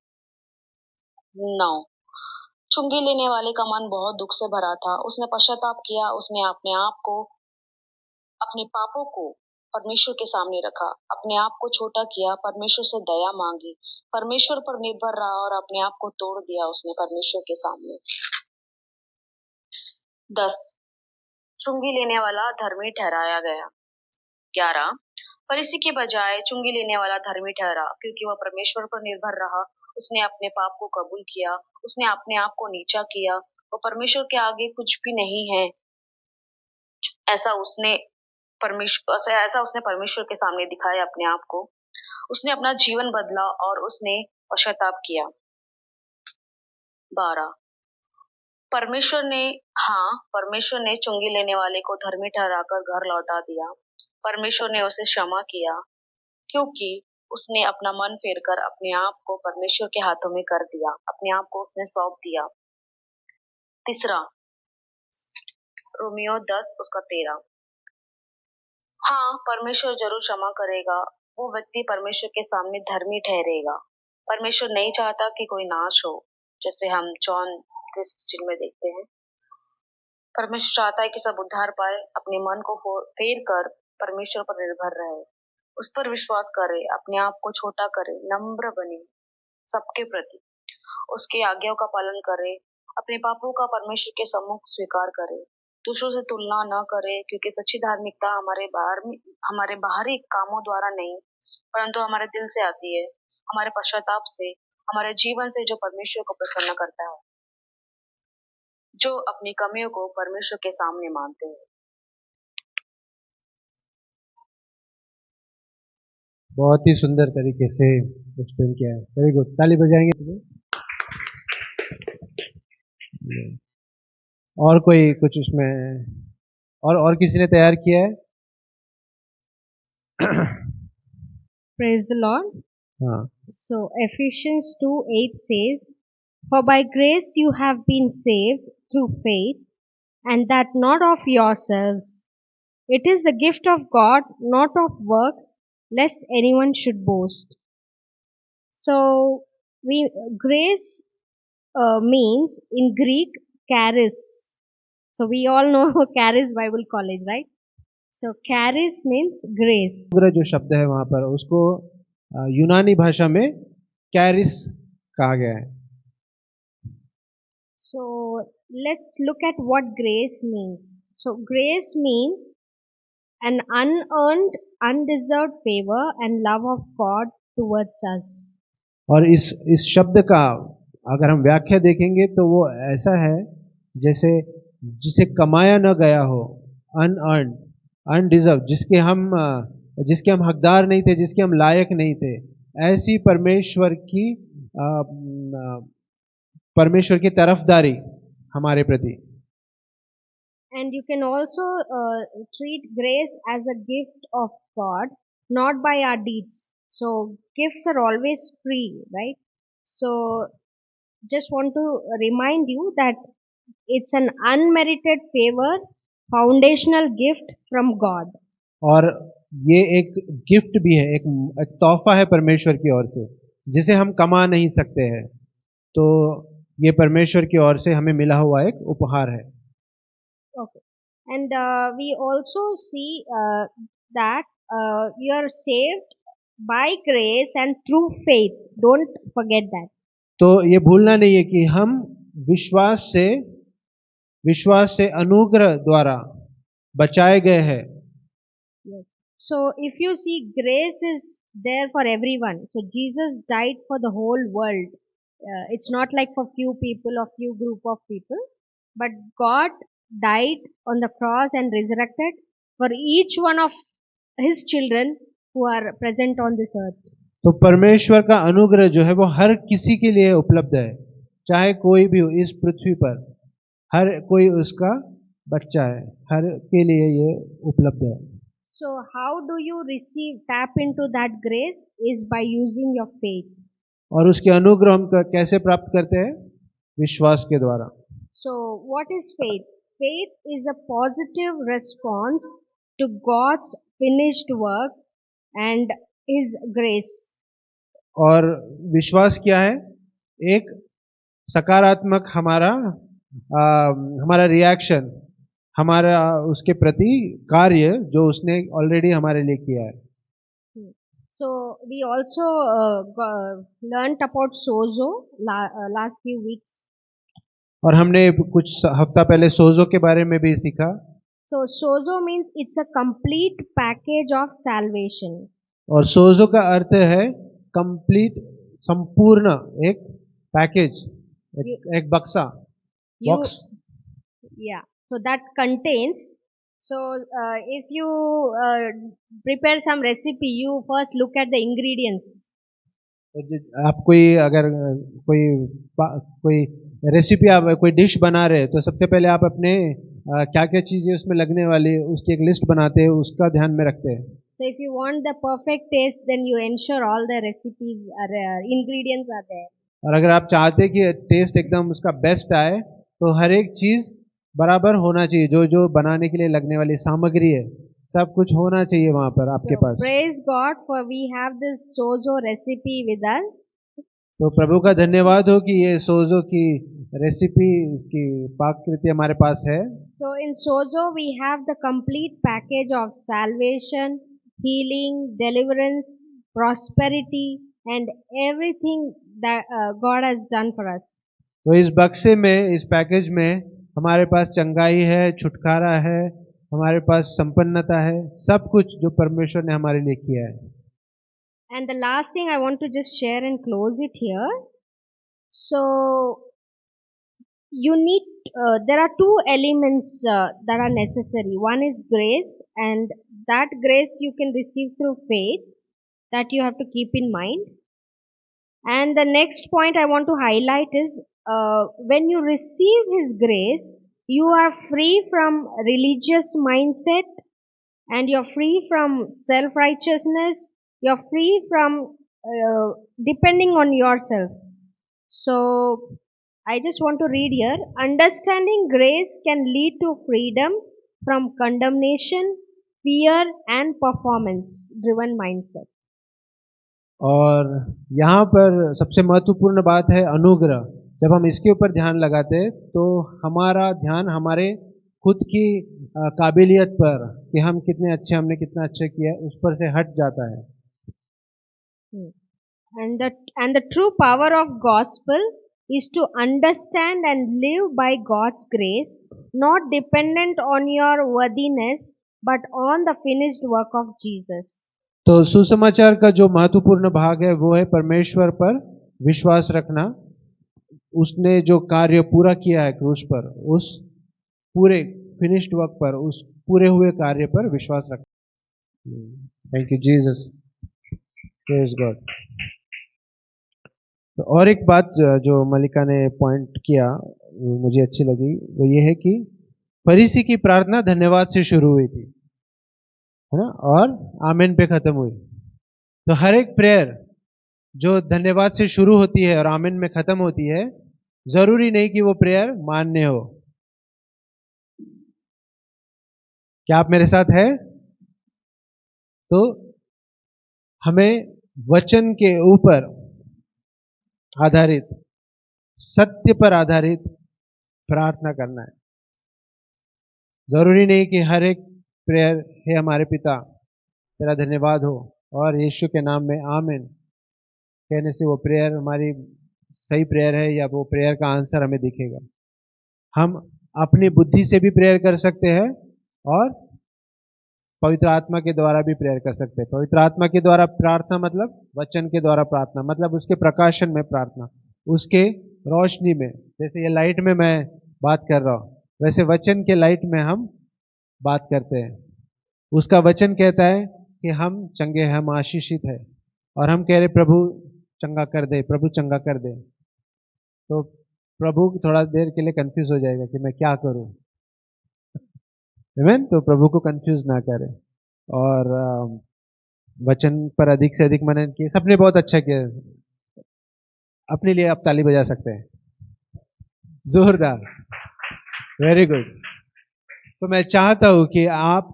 9, चुंगी लेने वाले का मन बहुत दुख से भरा था। उसने पश्चाताप किया। उसने अपने आप को, अपने पापों को परमेश्वर के सामने रखा, अपने आप को छोटा किया, परमेश्वर से दया मांगी, परमेश्वर पर निर्भर रहा और अपने आप को तोड़ दिया उसने परमेश्वर के सामने। 10, चुंगी लेने वाला धर्मी ठहराया गया। 11, फरीसी के बजाय चुंगी लेने वाला धर्मी ठहरा, क्योंकि वह परमेश्वर पर निर्भर रहा। उसने अपने पाप को कबूल किया। उसने अपने आप को नीचा किया। वो परमेश्वर के आगे कुछ भी नहीं है, ऐसा उसने परमेश्वर के सामने दिखाया अपने आप को। उसने अपना जीवन बदला और उसने पश्चाताप किया। 12, परमेश्वर ने चुंगी लेने वाले को धर्मी ठहराकर घर लौटा दिया। परमेश्वर ने उसे क्षमा किया, क्योंकि उसने अपना मन फेरकर अपने आप को परमेश्वर के हाथों में कर दिया। अपने आप को उसने सौंप दिया। तीसरा, रोमियो 10:13। हाँ, परमेश्वर जरूर क्षमा करेगा। वो व्यक्ति परमेश्वर के सामने धर्मी ठहरेगा। परमेश्वर नहीं चाहता कि कोई नाश हो, जैसे हम जॉन 3:16 में देखते हैं। परमेश्वर चाहता है कि सब उद्धार पाए, अपने मन को फेर कर परमेश्वर पर निर्भर रहे, उस पर विश्वास करे, अपने आप को छोटा करे, नम्र बने सबके प्रति, उसके आज्ञाओं का पालन करे, अपने पापों का परमेश्वर के सम्मुख स्वीकार करे, दूसरों से तुलना न करे, क्योंकि सच्ची धार्मिकता हमारे बाहरी कामों द्वारा नहीं, परंतु हमारे दिल से आती है, हमारे पश्चाताप से, हमारे जीवन से, जो परमेश्वर को प्रसन्न करता है, जो अपनी कमियों को परमेश्वर के सामने मानते हैं। बहुत ही सुंदर तरीके से एक्सप्लेन किया है। वेरी गुड, ताली बजाएंगे तुम्हें। और कोई कुछ उसमें और किसी ने तैयार किया है? Praise the Lord. हाँ, So Ephesians 2:8 says, "For by grace you have been saved through faith, and that not of yourselves. It is the gift of God, not of works, lest anyone should boast." So grace means in Greek charis. So we all know charis Bible College, right? So charis means grace. अनुग्रह जो शब्द है वहां पर उसको यूनानी भाषा में कैरिस कहा गया है। So let's look at what grace means. So grace means an unearned, undeserved favor and love of God towards us. और इस शब्द का अगर हम व्याख्या देखेंगे तो वो ऐसा है जैसे जिसे कमाया न गया हो, अनअर्न्ड, अनडिजर्व, जिसके हम हकदार नहीं थे, जिसके हम लायक नहीं थे, ऐसी परमेश्वर की तरफदारी हमारे प्रति। And you can also treat grace as a gift of God, not by our deeds. So gifts are always free, right? So just want to remind you that it's an unmerited favor, foundational gift from God. और ये एक gift भी है, एक तोहफा है परमेश्वर की ओर से, जिसे हम कमा नहीं सकते हैं। तो ये परमेश्वर की ओर से हमें मिला हुआ एक उपहार है। Okay. And we also see that you are saved by grace and through faith. Don't forget that. तो ये भूलना नहीं है कि हम विश्वास से अनुग्रह द्वारा बचाए गए हैं। Yes. So if you see, grace is there for everyone. So Jesus died for the whole world. It's not like for few people or few group of people, but God died on the cross and resurrected for each one of his children who are present on this earth. तो परमेश्वर का अनुग्रह जो है वो हर किसी के लिए उपलब्ध है, चाहे कोई भी हो इस पृथ्वी पर, हर कोई उसका बच्चा है, हर के लिए ये उपलब्ध है। So how do you tap into that grace is by using your faith. और उसके अनुग्रह हम कैसे प्राप्त करते हैं? विश्वास के द्वारा। So what is faith? Faith is a positive response to God's finished work and his grace. और विश्वास क्या है? एक सकारात्मक हमारा रिएक्शन, हमारा उसके प्रति कार्य जो उसने ऑलरेडी हमारे लिए किया है। So we also learnt about sozo last few weeks. और हमने कुछ हफ्ता पहले सोजो के बारे में भी सीखा। So sozo means it's a complete package of salvation. और सोजो का अर्थ है कंप्लीट, संपूर्ण एक पैकेज, एक बक्सा, box. Yeah. So that contains. So if you prepare some recipe, you first look at the ingredients. आप कोई रेसिपी, आप कोई डिश बना रहे हैं तो सबसे पहले आप अपने क्या क्या चीजें उसमें लगने वाली उसकी एक लिस्ट बनाते हैं, उसका ध्यान में रखते हैं। So if you want the perfect taste, then you ensure all the recipes ingredients are there. और अगर आप चाहते हैं कि टेस्ट एकदम उसका बेस्ट आए तो हर एक चीज बराबर होना चाहिए, जो बनाने के लिए लगने वाली सामग्री है सब कुछ होना चाहिए वहां पर आपके पास। Praise God for we have this sozo recipe with us. तो प्रभु का धन्यवाद हो कि ये सोजो की रेसिपी, इसकी पाककृति हमारे पास है। So in sozo we have the complete package of salvation, healing, deliverance, prosperity, and everything that God has done for us. तो इस बक्से में, इस पैकेज में हमारे पास चंगाई है, छुटकारा है, हमारे पास संपन्नता है, सब कुछ जो परमेश्वर ने हमारे लिए किया है। And the last thing I want to just share and close it here. So you need there are two elements that are necessary. One is grace, and that grace you can receive through faith, that you have to keep in mind. And the next point I want to highlight is when you receive his grace, you are free from religious mindset, and you're free from self-righteousness. You're free from depending on yourself. So I just want to read here. Understanding grace can lead to freedom from condemnation, fear, and performance-driven mindset. और यहाँ पर सबसे महत्वपूर्ण बात है अनुग्रह। जब हम इसके ऊपर ध्यान लगाते हैं तो हमारा ध्यान हमारे खुद की काबिलियत पर कि हम कितने अच्छे, हमने कितना अच्छा किया है, उस पर से हट जाता है। And the true power of gospel is to understand and live by God's grace, not dependent on your worthiness, but on the finished work of Jesus. तो सुसमाचार का जो महत्वपूर्ण भाग है वो है परमेश्वर पर विश्वास रखना, उसने जो कार्य पूरा किया है क्रूस पर, उस पूरे फिनिश्ड वर्क पर, उस पूरे हुए कार्य पर विश्वास रखना। Thank you Jesus, praise God. तो और एक बात जो मलिका ने पॉइंट किया वो मुझे अच्छी लगी, वो ये है कि फरीसी की प्रार्थना धन्यवाद से शुरू हुई थी, है ना, और आमीन पे खत्म हुई। तो हर एक प्रेयर जो धन्यवाद से शुरू होती है और आमीन में खत्म होती है, जरूरी नहीं कि वो प्रेयर मान्य हो। क्या आप मेरे साथ है? तो हमें वचन के ऊपर आधारित, सत्य पर आधारित प्रार्थना करना है। जरूरी नहीं कि हर एक प्रेयर है हमारे पिता तेरा धन्यवाद हो और यीशु के नाम में आमीन कहने से वो प्रेयर हमारी सही प्रेयर है या वो प्रेयर का आंसर हमें दिखेगा। हम अपनी बुद्धि से भी प्रेयर कर सकते हैं और पवित्र आत्मा के द्वारा भी प्रेयर कर सकते हैं। पवित्र आत्मा के द्वारा प्रार्थना मतलब वचन के द्वारा प्रार्थना, मतलब उसके प्रकाशन में प्रार्थना, उसके रोशनी में। जैसे ये लाइट में मैं बात कर रहा हूँ, वैसे वचन के लाइट में हम बात करते हैं। उसका वचन कहता है कि हम चंगे हैं, हम आशीषित है, और हम कह रहे प्रभु चंगा कर दे, प्रभु चंगा कर दे। तो प्रभु थोड़ा देर के लिए कंफ्यूज हो जाएगा कि मैं क्या करूं। आमीन। तो प्रभु को कंफ्यूज ना करें और वचन पर अधिक से अधिक मनन किए। सबने बहुत अच्छा किया, अपने लिए आप ताली बजा सकते हैं, जोरदार, वेरी गुड। तो मैं चाहता हूं कि आप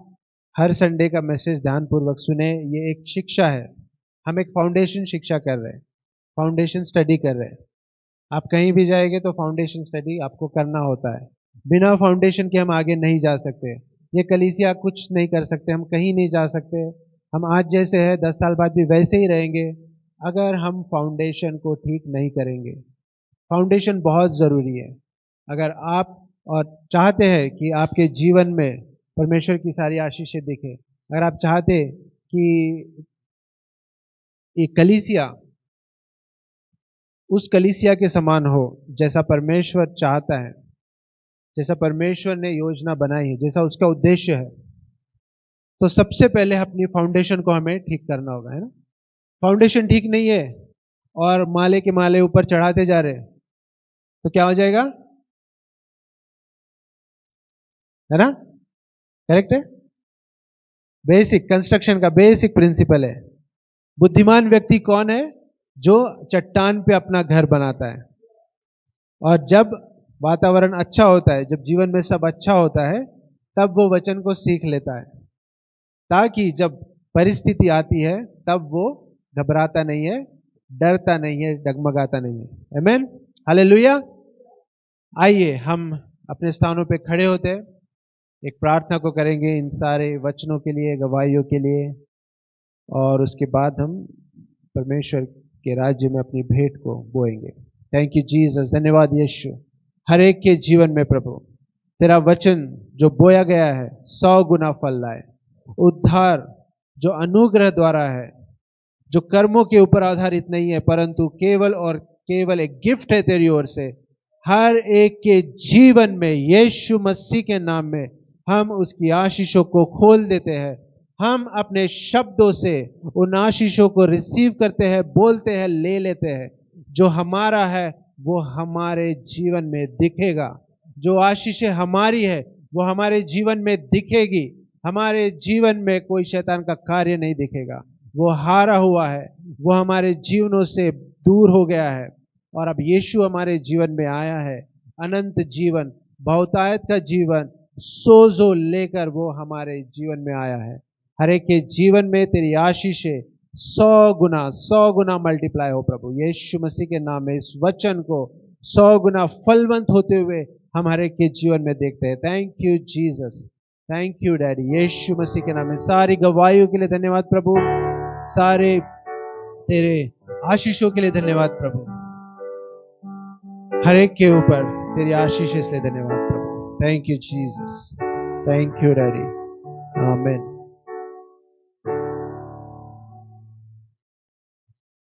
हर संडे का मैसेज ध्यानपूर्वक सुने। ये एक शिक्षा है, हम एक फाउंडेशन शिक्षा कर रहे हैं, फाउंडेशन स्टडी कर रहे हैं। आप कहीं भी जाएंगे तो फाउंडेशन स्टडी आपको करना होता है। बिना फाउंडेशन के हम आगे नहीं जा सकते। ये कलीसिया कुछ नहीं कर सकते, हम कहीं नहीं जा सकते। हम आज जैसे हैं 10 साल बाद भी वैसे ही रहेंगे अगर हम फाउंडेशन को ठीक नहीं करेंगे। फाउंडेशन बहुत ज़रूरी है। अगर आप और चाहते हैं कि आपके जीवन में परमेश्वर की सारी आशीषें दिखे, अगर आप चाहते कि एक कलीसिया उस कलीसिया के समान हो जैसा परमेश्वर चाहता है, जैसा परमेश्वर ने योजना बनाई है, जैसा उसका उद्देश्य है, तो सबसे पहले अपनी फाउंडेशन को हमें ठीक करना होगा, है ना। फाउंडेशन ठीक नहीं है और माले के माले ऊपर चढ़ाते जा रहे तो क्या हो जाएगा, है ना। करेक्ट है। बेसिक कंस्ट्रक्शन का बेसिक प्रिंसिपल है। बुद्धिमान व्यक्ति कौन है? जो चट्टान पे अपना घर बनाता है। और जब वातावरण अच्छा होता है, जब जीवन में सब अच्छा होता है, तब वो वचन को सीख लेता है, ताकि जब परिस्थिति आती है तब वो घबराता नहीं है, डरता नहीं है, डगमगाता नहीं है। आमीन, हालेलुया। आइए हम अपने स्थानों पे खड़े होते हैं, एक प्रार्थना को करेंगे इन सारे वचनों के लिए, गवाहियों के लिए, और उसके बाद हम परमेश्वर के राज्य में अपनी भेंट को बोएंगे। थैंक यू जीसस, धन्यवाद यीशु। हर एक के जीवन में प्रभु तेरा वचन जो बोया गया है 100 गुना फल लाए। उद्धार जो अनुग्रह द्वारा है, जो कर्मों के ऊपर आधारित नहीं है, परंतु केवल और केवल एक गिफ्ट है तेरी ओर से, हर एक के जीवन में यीशु मसीह के नाम में हम उसकी आशीषों को खोल देते हैं। हम अपने शब्दों से उन आशीषों को रिसीव करते हैं, बोलते हैं, ले लेते हैं। जो हमारा है वो हमारे जीवन में दिखेगा। जो आशीषें हमारी है वो हमारे जीवन में दिखेगी। हमारे जीवन में कोई शैतान का कार्य नहीं दिखेगा। वो हारा हुआ है, वो हमारे जीवनों से दूर हो गया है, और अब यीशु हमारे जीवन में आया है। अनंत जीवन, बहुतायत का जीवन, सोजो लेकर वो हमारे जीवन में आया है। हर एक के जीवन में तेरी आशीषें 100 गुना मल्टीप्लाई हो प्रभु। यीशु मसीह के नाम में इस वचन को 100 गुना फलवंत होते हुए हम हर एक के जीवन में देखते हैं। Thank you Jesus, thank you daddy, यीशु मसीह के नाम में। सारी गवाहियों के लिए धन्यवाद प्रभु, सारे तेरे आशीषों के लिए धन्यवाद प्रभु, हर एक के ऊपर तेरी आशीष, इसलिए धन्यवाद प्रभु। Thank you Jesus, thank you daddy, आमीन।